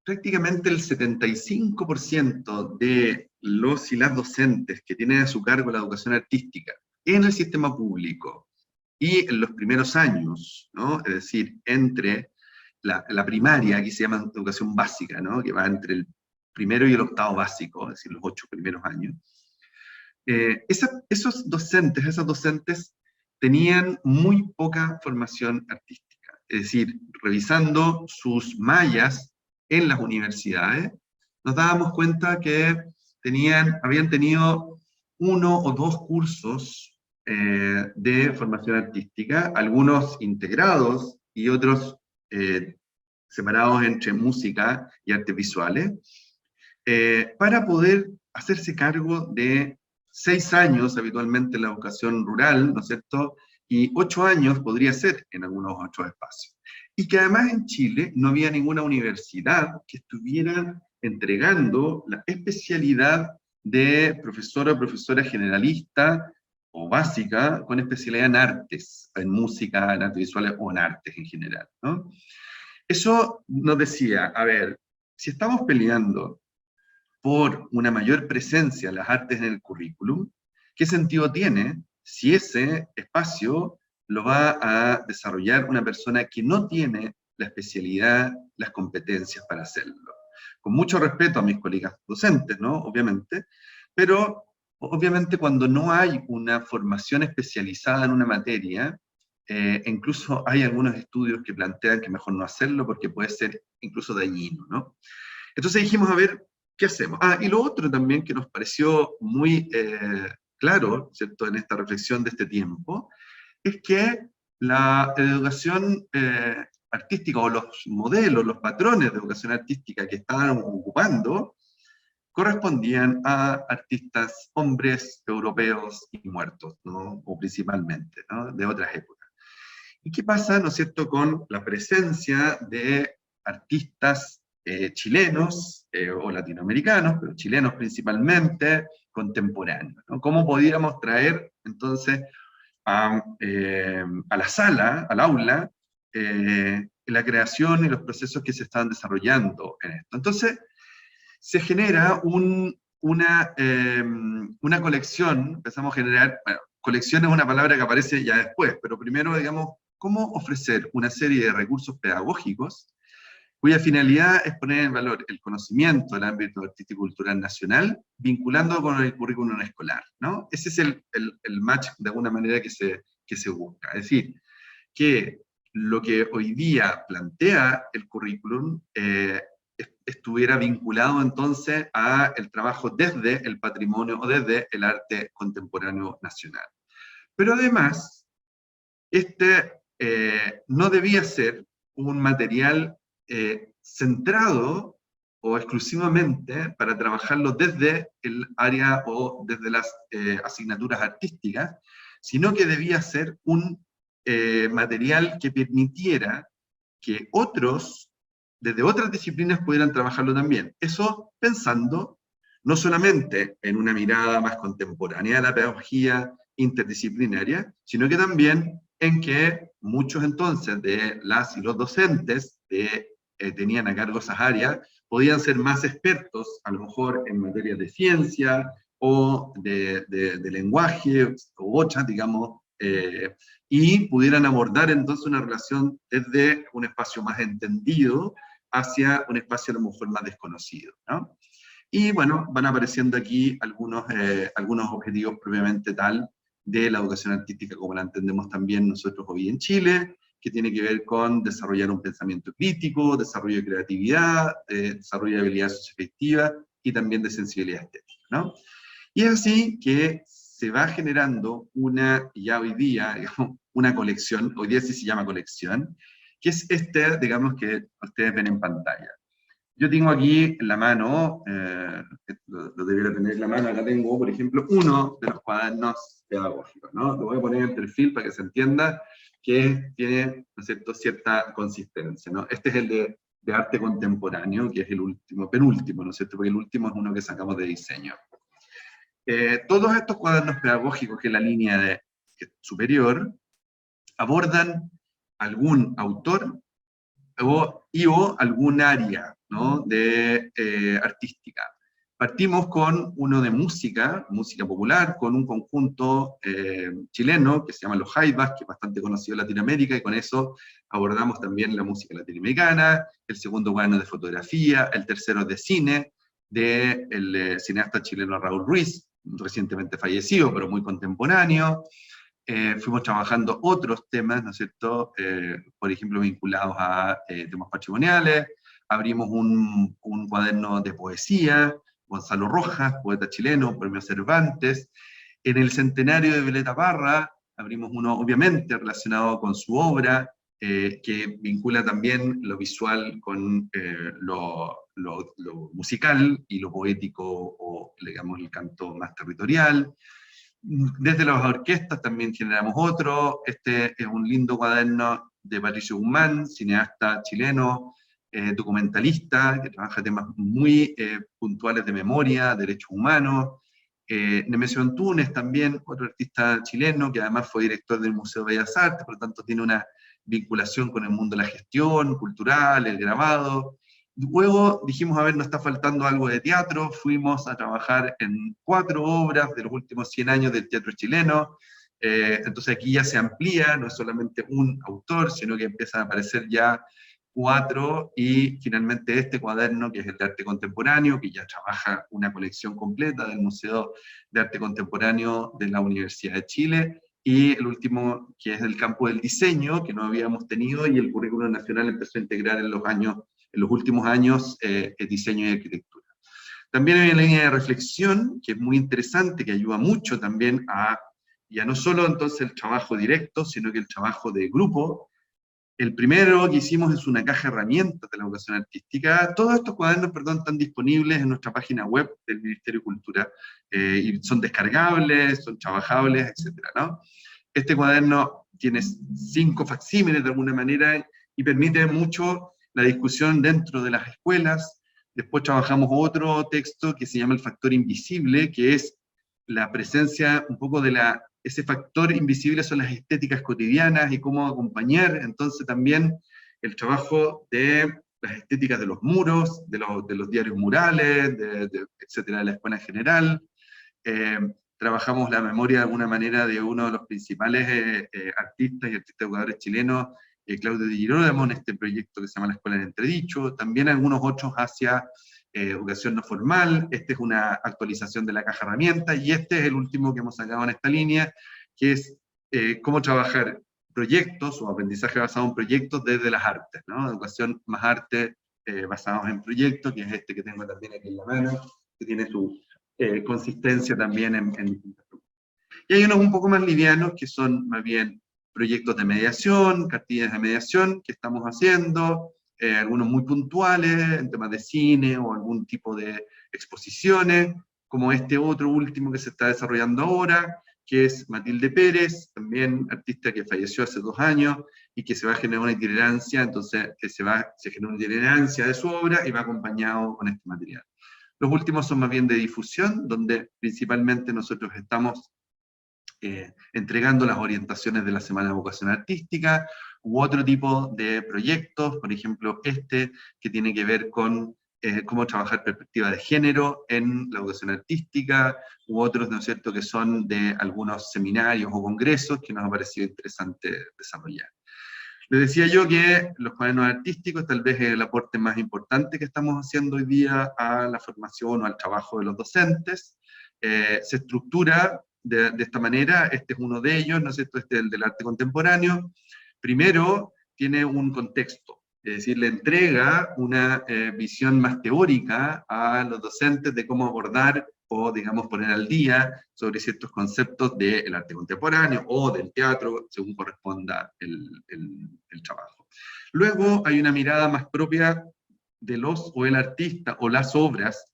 prácticamente el 75% de los y las docentes que tienen a su cargo la educación artística en el sistema público y en los primeros años, ¿no? Es decir, entre la primaria, aquí se llama educación básica, ¿no?, que va entre el primero y el octavo básico, es decir, los 8 primeros años. Esos docentes, esas docentes, tenían muy poca formación artística. Es decir, revisando sus mallas en las universidades, nos dábamos cuenta que habían tenido 1 o 2 cursos de formación artística, algunos integrados y otros separados entre música y artes visuales, para poder hacerse cargo de 6 años habitualmente en la educación rural, ¿no es cierto?, y 8 años podría ser en algunos otros espacios. Y que además en Chile no había ninguna universidad que estuviera entregando la especialidad de profesora o profesora generalista o básica con especialidad en artes, en música, en artes visuales o en artes en general, ¿no? Eso nos decía, a ver, si estamos peleando por una mayor presencia de las artes en el currículum, ¿qué sentido tiene si ese espacio lo va a desarrollar una persona que no tiene la especialidad, las competencias para hacerlo? Con mucho respeto a mis colegas docentes, ¿no? Obviamente, pero obviamente cuando no hay una formación especializada en una materia, incluso hay algunos estudios que plantean que mejor no hacerlo porque puede ser incluso dañino, ¿no? Entonces dijimos, a ver, ¿qué hacemos? Y lo otro también que nos pareció muy claro, ¿cierto?, en esta reflexión de este tiempo, es que la educación artística o los modelos, los patrones de educación artística que estaban ocupando, correspondían a artistas hombres europeos y muertos, ¿no?, o principalmente, ¿no?, de otras épocas. ¿Y qué pasa, no es cierto?, con la presencia de artistas chilenos o latinoamericanos, pero chilenos principalmente, contemporáneos, ¿no? ¿Cómo podíamos traer entonces a la sala, al aula, la creación y los procesos que se estaban desarrollando en esto? Entonces, se genera una colección, empezamos a generar, bueno, colección es una palabra que aparece ya después, pero primero, digamos, cómo ofrecer una serie de recursos pedagógicos cuya finalidad es poner en valor el conocimiento del ámbito artístico y cultural nacional, vinculando con el currículum escolar, ¿no? Ese es el match, de alguna manera, que se busca. Es decir, que lo que hoy día plantea el currículum estuviera vinculado entonces a el trabajo desde el patrimonio o desde el arte contemporáneo nacional. Pero además, no debía ser un material centrado o exclusivamente para trabajarlo desde el área o desde las asignaturas artísticas, sino que debía ser un material que permitiera que otros, desde otras disciplinas, pudieran trabajarlo también. Eso pensando no solamente en una mirada más contemporánea de la pedagogía interdisciplinaria, sino que también en que muchos entonces de las y los docentes que tenían a cargo esas áreas podían ser más expertos, a lo mejor en materias de ciencia o de lenguaje, u otras, digamos, y pudieran abordar entonces una relación desde un espacio más entendido hacia un espacio a lo mejor más desconocido, ¿no? Y bueno, van apareciendo aquí algunos objetivos propiamente tal de la educación artística como la entendemos también nosotros hoy en Chile, que tiene que ver con desarrollar un pensamiento crítico, desarrollo de creatividad, desarrollo de habilidades socioafectivas y también de sensibilidad estética, ¿no? Y es así que se va generando ya hoy día, digamos, una colección, hoy día sí se llama colección, que es digamos, que ustedes ven en pantalla. Yo tengo aquí en la mano, lo debería tener en la mano, acá tengo, por ejemplo, uno de los cuadernos pedagógicos, ¿no? Lo voy a poner en perfil para que se entienda que tiene, ¿no es cierto?, cierta consistencia, ¿no? Este es el de arte contemporáneo, que es el último, penúltimo, ¿no es cierto?, porque el último es uno que sacamos de diseño. Todos estos cuadernos pedagógicos, que es la línea superior, abordan algún autor o algún área, ¿no?, de artística. Partimos con uno de música popular, con un conjunto chileno que se llama Los Jaivas, que es bastante conocido en Latinoamérica, y con eso abordamos también la música latinoamericana. El segundo cuaderno de fotografía, el tercero de cine, del cineasta chileno Raúl Ruiz, recientemente fallecido, pero muy contemporáneo. Fuimos trabajando otros temas, ¿no es cierto?, por ejemplo, vinculados a temas patrimoniales. Abrimos un cuaderno de poesía, Gonzalo Rojas, poeta chileno, premio Cervantes. En el centenario de Violeta Parra, abrimos uno, obviamente, relacionado con su obra, que vincula también lo visual con lo musical y lo poético, o digamos el canto más territorial. Desde las orquestas también generamos otro. Este es un lindo cuaderno de Patricio Guzmán, cineasta chileno, documentalista, que trabaja temas muy puntuales de memoria, derechos humanos. Nemesio Antunes también, otro artista chileno, que además fue director del Museo de Bellas Artes, por lo tanto tiene una vinculación con el mundo de la gestión cultural, el grabado. Luego dijimos, a ver, nos está faltando algo de teatro, fuimos a trabajar en 4 obras de los últimos 100 años del teatro chileno. Entonces aquí ya se amplía, no es solamente un autor, sino que empiezan a aparecer ya 4, y finalmente este cuaderno, que es el de arte contemporáneo, que ya trabaja una colección completa del Museo de Arte Contemporáneo de la Universidad de Chile, y el último, que es del campo del diseño, que no habíamos tenido, y el currículum nacional empezó a integrar en los últimos años, el diseño y arquitectura. También hay una línea de reflexión, que es muy interesante, que ayuda mucho también a, ya no solo entonces el trabajo directo, sino que el trabajo de grupo. El primero que hicimos es una caja de herramientas de la educación artística. Todos estos cuadernos, perdón, están disponibles en nuestra página web del Ministerio de Cultura, y son descargables, son trabajables, etcétera, ¿no? Este cuaderno tiene 5 facsímiles de alguna manera, y permite mucho la discusión dentro de las escuelas. Después trabajamos otro texto que se llama El Factor Invisible, que es la presencia un poco de ese factor invisible, son las estéticas cotidianas y cómo acompañar. Entonces también el trabajo de las estéticas de los muros, de los diarios murales, etcétera, de la escuela en general. Trabajamos la memoria de alguna manera de uno de los principales artistas y artistas educadores chilenos, Claudio Di Girolamo, en este proyecto que se llama La Escuela en Entredicho. También algunos otros hacia educación no formal. Este es una actualización de la caja herramientas, y este es el último que hemos sacado en esta línea, que es cómo trabajar proyectos o aprendizaje basado en proyectos desde las artes, ¿no? Educación más arte basados en proyectos, que es este que tengo también aquí en la mano, que tiene su consistencia también en distintas grupos. Y hay unos un poco más livianos, que son más bien proyectos de mediación, cartillas de mediación que estamos haciendo, algunos muy puntuales en temas de cine o algún tipo de exposiciones, como este otro último que se está desarrollando ahora, que es Matilde Pérez, también artista que falleció hace 2 años, y que se va a generar una itinerancia, entonces se genera una itinerancia de su obra y va acompañado con este material. Los últimos son más bien de difusión, donde principalmente nosotros estamos entregando las orientaciones de la Semana de Vocación Artística, u otro tipo de proyectos, por ejemplo que tiene que ver con cómo trabajar perspectiva de género en la educación artística, u otros, ¿no es cierto?, que son de algunos seminarios o congresos que nos ha parecido interesante desarrollar. Les decía yo que los cuadernos artísticos tal vez es el aporte más importante que estamos haciendo hoy día a la formación o al trabajo de los docentes. Se estructura de esta manera. Este es uno de ellos, ¿no es cierto?, este es el del arte contemporáneo. Primero, tiene un contexto, es decir, le entrega una visión más teórica a los docentes de cómo abordar o, digamos, poner al día sobre ciertos conceptos del arte contemporáneo o del teatro, según corresponda el trabajo. Luego hay una mirada más propia de los o el artista o las obras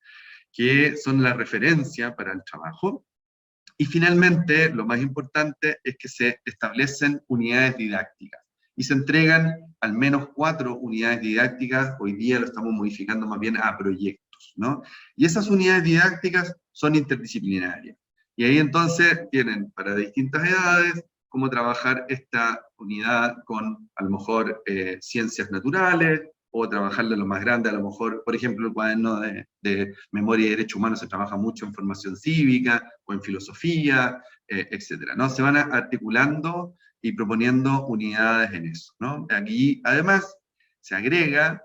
que son la referencia para el trabajo. Y finalmente, lo más importante es que se establecen unidades didácticas y se entregan al menos 4 unidades didácticas. Hoy día lo estamos modificando más bien a proyectos, ¿no? Y esas unidades didácticas son interdisciplinarias. Y ahí entonces tienen para distintas edades cómo trabajar esta unidad con, a lo mejor, ciencias naturales, o trabajarlo en lo más grande, a lo mejor, por ejemplo, el cuaderno de Memoria y Derechos Humanos se trabaja mucho en formación cívica, o en filosofía, etcétera, ¿no? Se van articulando y proponiendo unidades en eso, ¿no? Aquí, además, se agrega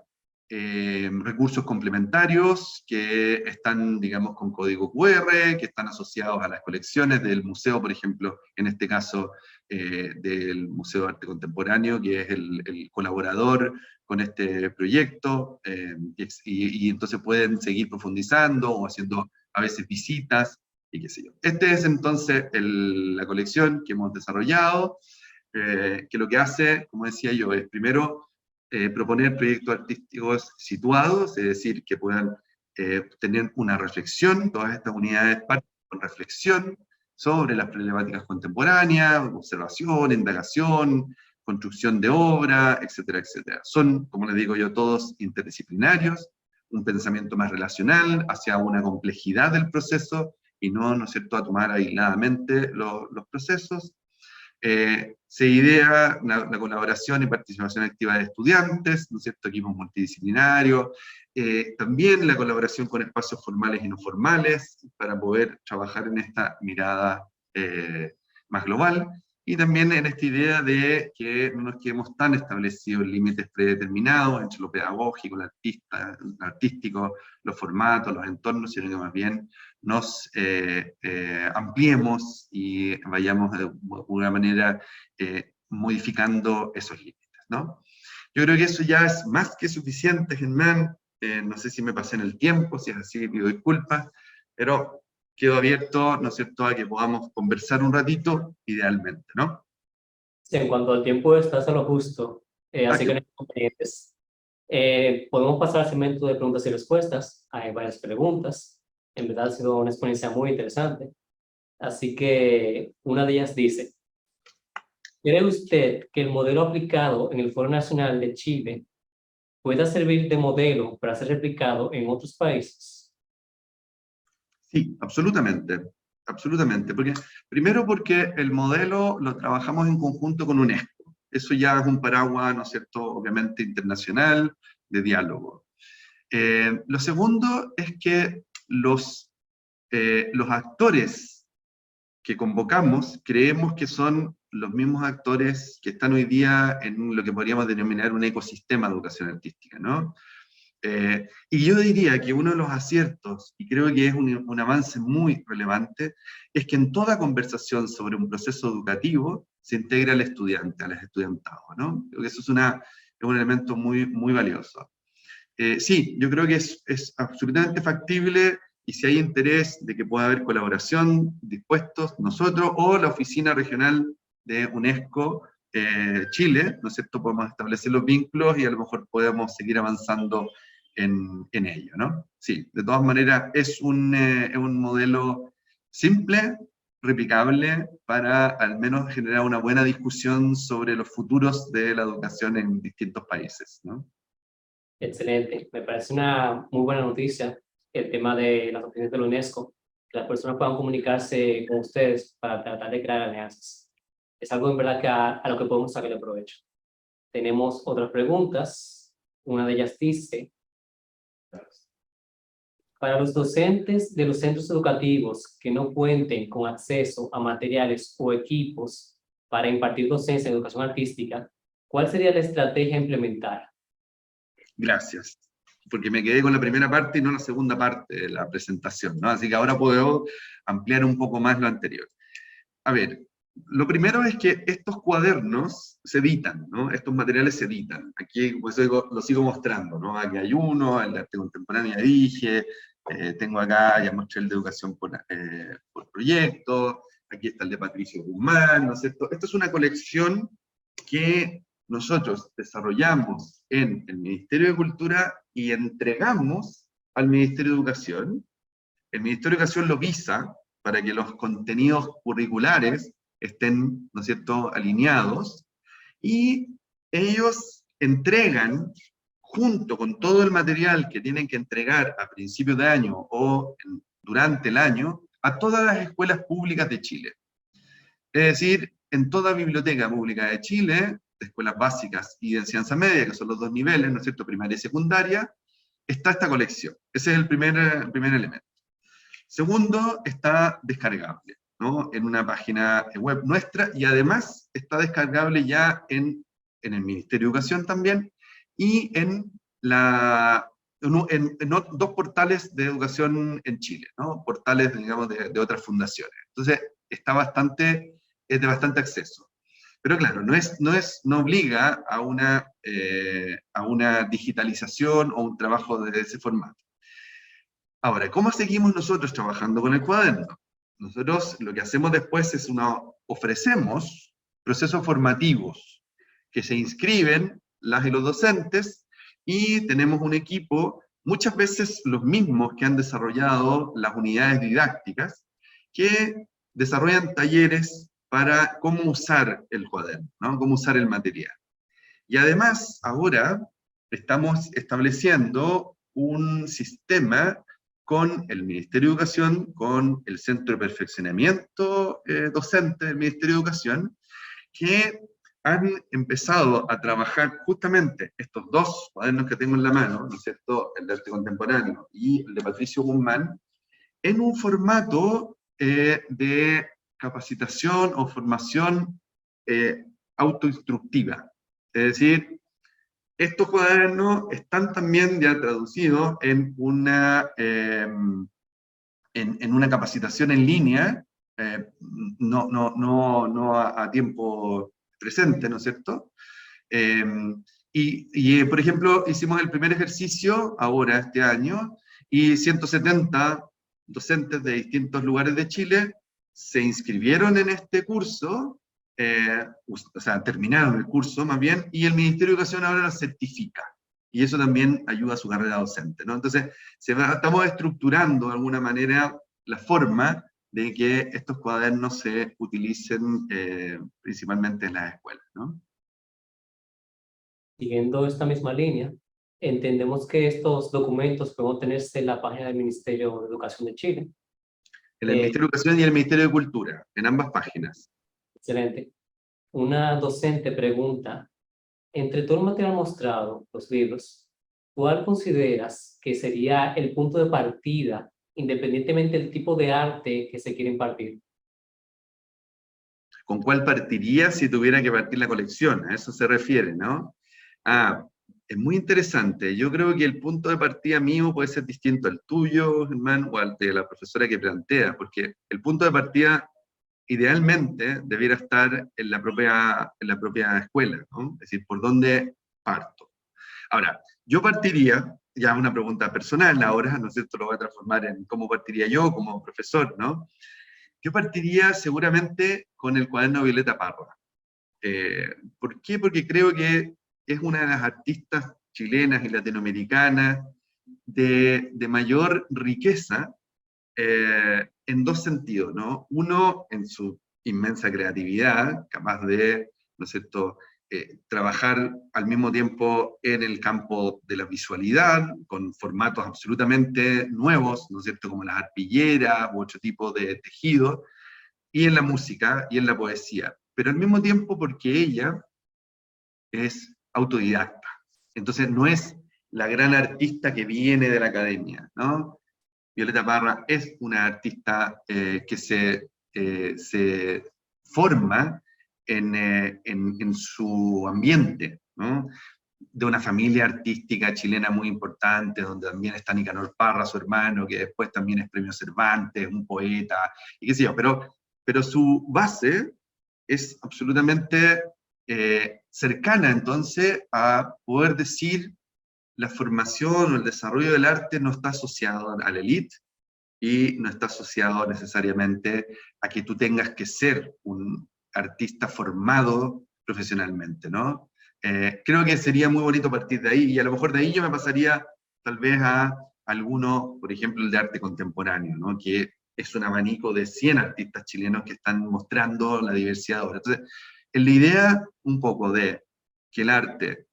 recursos complementarios que están, digamos, con código QR, que están asociados a las colecciones del museo, por ejemplo, en este caso del Museo de Arte Contemporáneo, que es el colaborador con este proyecto, y entonces pueden seguir profundizando o haciendo a veces visitas, y qué sé yo. Este es entonces la colección que hemos desarrollado, que lo que hace, como decía yo, es primero proponer proyectos artísticos situados, es decir, que puedan tener una reflexión, todas estas unidades parten con reflexión sobre las problemáticas contemporáneas, observación, indagación, construcción de obra, etcétera, etcétera. Son, como les digo yo, todos interdisciplinarios, un pensamiento más relacional hacia una complejidad del proceso, y no, ¿no es cierto?, a tomar aisladamente los procesos. Se idea la colaboración y participación activa de estudiantes, ¿no es cierto?, equipos multidisciplinarios, también la colaboración con espacios formales y no formales, para poder trabajar en esta mirada más global, y también en esta idea de que no nos quedemos tan establecidos límites predeterminados entre lo pedagógico, lo artístico, los formatos, los entornos, sino que más bien nos ampliemos y vayamos de alguna manera modificando esos límites, ¿no? Yo creo que eso ya es más que suficiente, Germán. No sé si me pasé en el tiempo, si es así pido disculpas, pero quedo abierto, ¿no es cierto?, a que podamos conversar un ratito, idealmente, ¿no? Sí, en cuanto al tiempo, estás a lo justo, así que no hay inconvenientes. Podemos pasar al segmento de preguntas y respuestas. Hay varias preguntas. En verdad ha sido una experiencia muy interesante. Así que una de ellas dice: ¿cree usted que el modelo aplicado en el Foro Nacional de Chile pueda servir de modelo para ser replicado en otros países? Sí, absolutamente, absolutamente. Primero porque el modelo lo trabajamos en conjunto con UNESCO. Eso ya es un paraguas, ¿no es cierto?, obviamente internacional, de diálogo. Lo segundo es que los actores que convocamos creemos que son los mismos actores que están hoy día en lo que podríamos denominar un ecosistema de educación artística, ¿no? Y yo diría que uno de los aciertos, y creo que es un avance muy relevante, es que en toda conversación sobre un proceso educativo se integra al estudiante, al estudiantado, ¿no? Creo que eso es un elemento muy, muy valioso. Sí, yo creo que es absolutamente factible, y si hay interés de que pueda haber colaboración, dispuestos nosotros o la Oficina Regional de UNESCO Chile, ¿no es cierto?, podemos establecer los vínculos y a lo mejor podemos seguir avanzando en ello, ¿no? Sí, de todas maneras es un modelo simple, replicable, para al menos generar una buena discusión sobre los futuros de la educación en distintos países, ¿no? Excelente. Me parece una muy buena noticia el tema de las oficinas de la UNESCO, que las personas puedan comunicarse con ustedes para tratar de crear alianzas. Es algo en verdad que a lo que podemos sacarle provecho. Tenemos otras preguntas. Una de ellas dice: para los docentes de los centros educativos que no cuenten con acceso a materiales o equipos para impartir docencia en educación artística, ¿cuál sería la estrategia a implementar? Gracias, porque me quedé con la primera parte y no la segunda parte de la presentación, ¿no? Así que ahora puedo ampliar un poco más lo anterior. A ver, lo primero es que estos cuadernos se editan, ¿no? Estos materiales se editan. Aquí pues, lo sigo mostrando, ¿no? Aquí hay uno, el de arte contemporáneo ya dije, tengo acá, ya mostré el de educación por proyecto, aquí está el de Patricio Guzmán, ¿no es cierto? Esta es una colección que nosotros desarrollamos en el Ministerio de Cultura y entregamos al Ministerio de Educación. El Ministerio de Educación lo visa para que los contenidos curriculares estén, ¿no es cierto?, alineados, y ellos entregan, junto con todo el material que tienen que entregar a principios de año o durante el año, a todas las escuelas públicas de Chile. Es decir, en toda biblioteca pública de Chile, de escuelas básicas y de enseñanza media, que son los dos niveles, ¿no es cierto?, primaria y secundaria, está esta colección. Ese es el primer elemento. Segundo, está descargable, ¿no?, en una página web nuestra, y además está descargable ya en el Ministerio de Educación también, y en dos portales de educación en Chile, ¿no? Portales, digamos, de otras fundaciones. Entonces, es de bastante acceso. Pero claro, no obliga a una digitalización o un trabajo de ese formato. Ahora, ¿cómo seguimos nosotros trabajando con el cuaderno? Nosotros lo que hacemos después es ofrecemos procesos formativos que se inscriben las y los docentes, y tenemos un equipo, muchas veces los mismos que han desarrollado las unidades didácticas, que desarrollan talleres para cómo usar el cuaderno, ¿no? Cómo usar el material. Y además, ahora estamos estableciendo un sistema con el Ministerio de Educación, con el Centro de Perfeccionamiento Docente del Ministerio de Educación, que han empezado a trabajar justamente estos dos cuadernos que tengo en la mano, ¿no es cierto?, el de arte contemporáneo y el de Patricio Guzmán, en un formato de capacitación o formación autoinstructiva. Es decir, estos cuadernos están también ya traducidos en una capacitación en línea, no a tiempo presente, ¿no es cierto? Eh, por ejemplo, hicimos el primer ejercicio ahora, este año, y 170 docentes de distintos lugares de Chile se inscribieron en este curso, o sea, terminaron el curso más bien, y el Ministerio de Educación ahora lo certifica. Y eso también ayuda a su carrera docente, ¿no? Entonces, estamos estructurando de alguna manera la forma de que estos cuadernos se utilicen principalmente en las escuelas, ¿no? Siguiendo esta misma línea, entendemos que estos documentos pueden obtenerse en la página del Ministerio de Educación de Chile. En el Ministerio de Educación y el Ministerio de Cultura, en ambas páginas. Excelente. Una docente pregunta, entre todo el material mostrado, los libros, ¿cuál consideras que sería el punto de partida, independientemente del tipo de arte que se quiere impartir? ¿Con cuál partiría si tuviera que partir la colección? A eso se refiere, ¿no? Ah, es muy interesante. Yo creo que el punto de partida mío puede ser distinto al tuyo, Germán, o al de la profesora que plantea, porque el punto de partida idealmente debiera estar en la propia escuela, ¿no? Es decir, ¿por dónde parto? Ahora, yo partiría, ya una pregunta personal ahora, ¿no es cierto? Lo voy a transformar en cómo partiría yo como profesor, ¿no? Yo partiría seguramente con el cuaderno de Violeta Parra. ¿Por qué? Porque creo que es una de las artistas chilenas y latinoamericanas de mayor riqueza en dos sentidos, ¿no? Uno, en su inmensa creatividad, capaz de, ¿no es cierto?, trabajar al mismo tiempo en el campo de la visualidad, con formatos absolutamente nuevos, ¿no es cierto?, como las arpilleras u otro tipo de tejido, y en la música y en la poesía. Pero al mismo tiempo porque ella es autodidacta. Entonces no es la gran artista que viene de la academia, ¿no? Violeta Parra es una artista que se forma en su ambiente, ¿no? De una familia artística chilena muy importante, donde también está Nicanor Parra, su hermano, que después también es premio Cervantes, un poeta, y qué sé yo, pero su base es absolutamente cercana entonces a poder decir la formación o el desarrollo del arte no está asociado a la élite y no está asociado necesariamente a que tú tengas que ser un artista formado profesionalmente, ¿no? Creo que sería muy bonito partir de ahí, y a lo mejor de ahí yo me pasaría tal vez a alguno, por ejemplo, el de arte contemporáneo, ¿no? Que es un abanico de 100 artistas chilenos que están mostrando la diversidad de obras. Entonces, la idea un poco de que el arte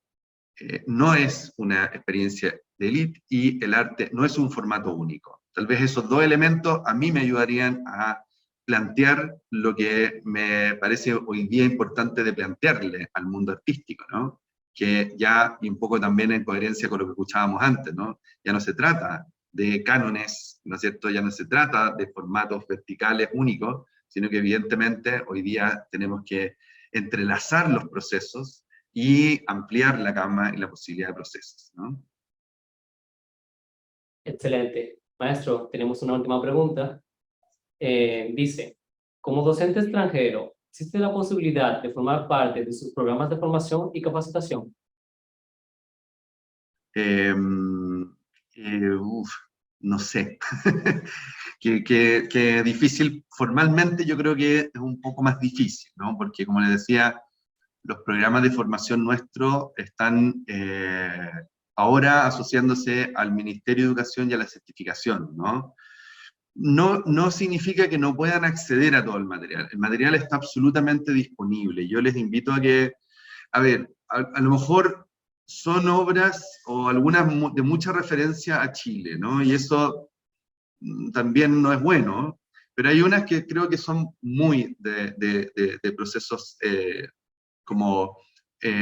no es una experiencia de élite y el arte no es un formato único. Tal vez esos dos elementos a mí me ayudarían a plantear lo que me parece hoy día importante de plantearle al mundo artístico, ¿no? Que ya, y un poco también en coherencia con lo que escuchábamos antes, ¿no? Ya no se trata de cánones, ¿no es cierto? Ya no se trata de formatos verticales únicos, sino que evidentemente hoy día tenemos que entrelazar los procesos y ampliar la gama y la posibilidad de procesos, ¿no? Excelente. Maestro, tenemos una última pregunta. Dice, como docente extranjero, ¿existe la posibilidad de formar parte de sus programas de formación y capacitación? No sé. que difícil, formalmente yo creo que es un poco más difícil, ¿no? Porque como les decía, los programas de formación nuestros están ahora asociándose al Ministerio de Educación y a la certificación, ¿no? No significa que no puedan acceder a todo el material está absolutamente disponible. Yo les invito a que, a ver, a lo mejor son obras o algunas de mucha referencia a Chile, ¿no? Y eso también no es bueno, pero hay unas que creo que son muy de procesos como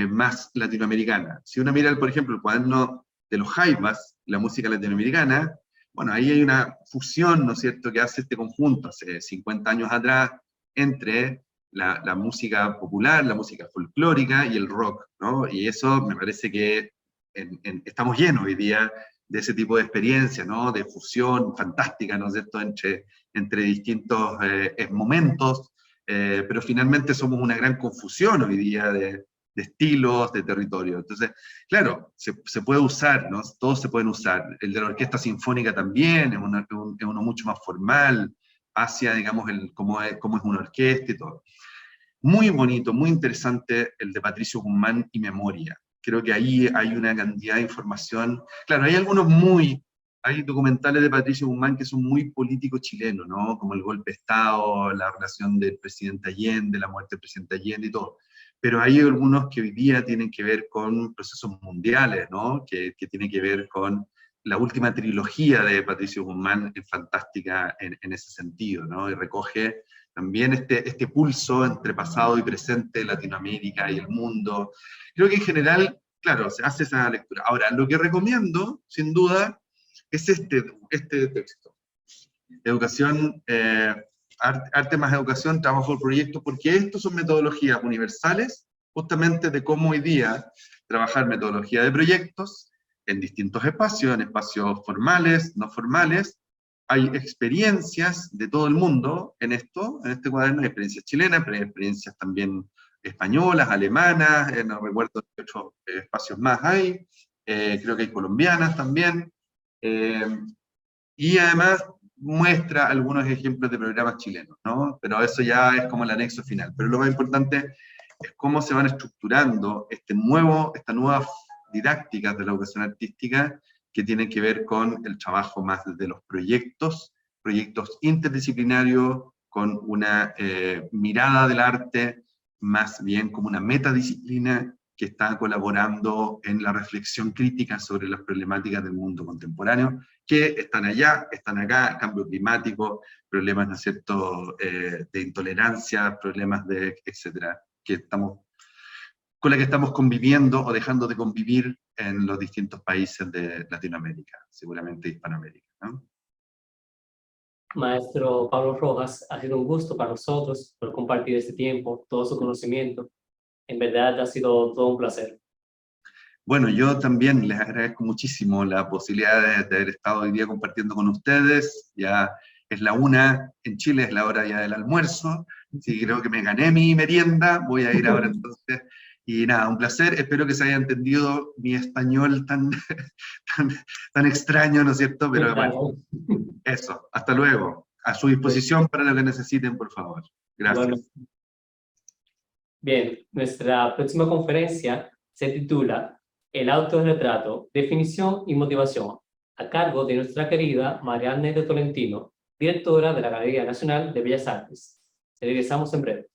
más latinoamericana. Si uno mira, por ejemplo, el cuaderno de los Jaivas, la música latinoamericana, bueno, ahí hay una fusión, ¿no es cierto?, que hace este conjunto hace 50 años atrás entre la música popular, la música folclórica y el rock, ¿no? Y eso me parece que estamos llenos hoy día de ese tipo de experiencia, ¿no? De fusión fantástica, ¿no es cierto?, entre distintos momentos, pero finalmente somos una gran confusión hoy día de estilos, de territorio. Entonces, claro, se puede usar, ¿no? Todos se pueden usar. El de la orquesta sinfónica también, es uno mucho más formal, hacia, digamos, cómo es una orquesta y todo. Muy bonito, muy interesante el de Patricio Guzmán y Memoria. Creo que ahí hay una cantidad de información. Claro, hay documentales de Patricio Guzmán que son muy políticos chilenos, ¿no? Como el golpe de Estado, la relación del presidente Allende, la muerte del presidente Allende y todo. Pero hay algunos que hoy día tienen que ver con procesos mundiales, ¿no? Que tienen que ver con la última trilogía de Patricio Guzmán, es fantástica en ese sentido, ¿no? Y recoge también este pulso entre pasado y presente de Latinoamérica y el mundo. Creo que en general, claro, se hace esa lectura. Ahora, lo que recomiendo, sin duda, es este texto. Educación, arte más educación, trabajo por proyecto, porque estos son metodologías universales, justamente de cómo hoy día trabajar metodología de proyectos en distintos espacios, en espacios formales, no formales. Hay experiencias de todo el mundo en este cuaderno, hay experiencias chilenas, pero hay experiencias también españolas, alemanas, no recuerdo qué otros espacios más hay, creo que hay colombianas también, y además muestra algunos ejemplos de programas chilenos, ¿no? Pero eso ya es como el anexo final. Pero lo más importante es cómo se van estructurando esta nueva didácticas de la educación artística que tienen que ver con el trabajo más de los proyectos interdisciplinarios, con una mirada del arte más bien como una metadisciplina que está colaborando en la reflexión crítica sobre las problemáticas del mundo contemporáneo, que están allá, están acá, cambio climático, problemas, ¿no es cierto?, de intolerancia, problemas de, etcétera, con la que estamos conviviendo o dejando de convivir en los distintos países de Latinoamérica, seguramente Hispanoamérica, ¿no? Maestro Pablo Rojas, ha sido un gusto para nosotros por compartir este tiempo, todo su conocimiento. En verdad ha sido todo un placer. Bueno, yo también les agradezco muchísimo la posibilidad de haber estado hoy día compartiendo con ustedes. Ya es la 1 en Chile, es la hora ya del almuerzo. Sí, creo que me gané mi merienda, voy a ir ahora entonces. Y nada, un placer, espero que se haya entendido mi español tan extraño, ¿no es cierto? Pero bueno, eso, hasta luego. A su disposición para lo que necesiten, por favor. Gracias. Bueno, bien, nuestra próxima conferencia se titula El autorretrato, definición y motivación, a cargo de nuestra querida Marianne de Tolentino, directora de la Galería Nacional de Bellas Artes. Regresamos en breve.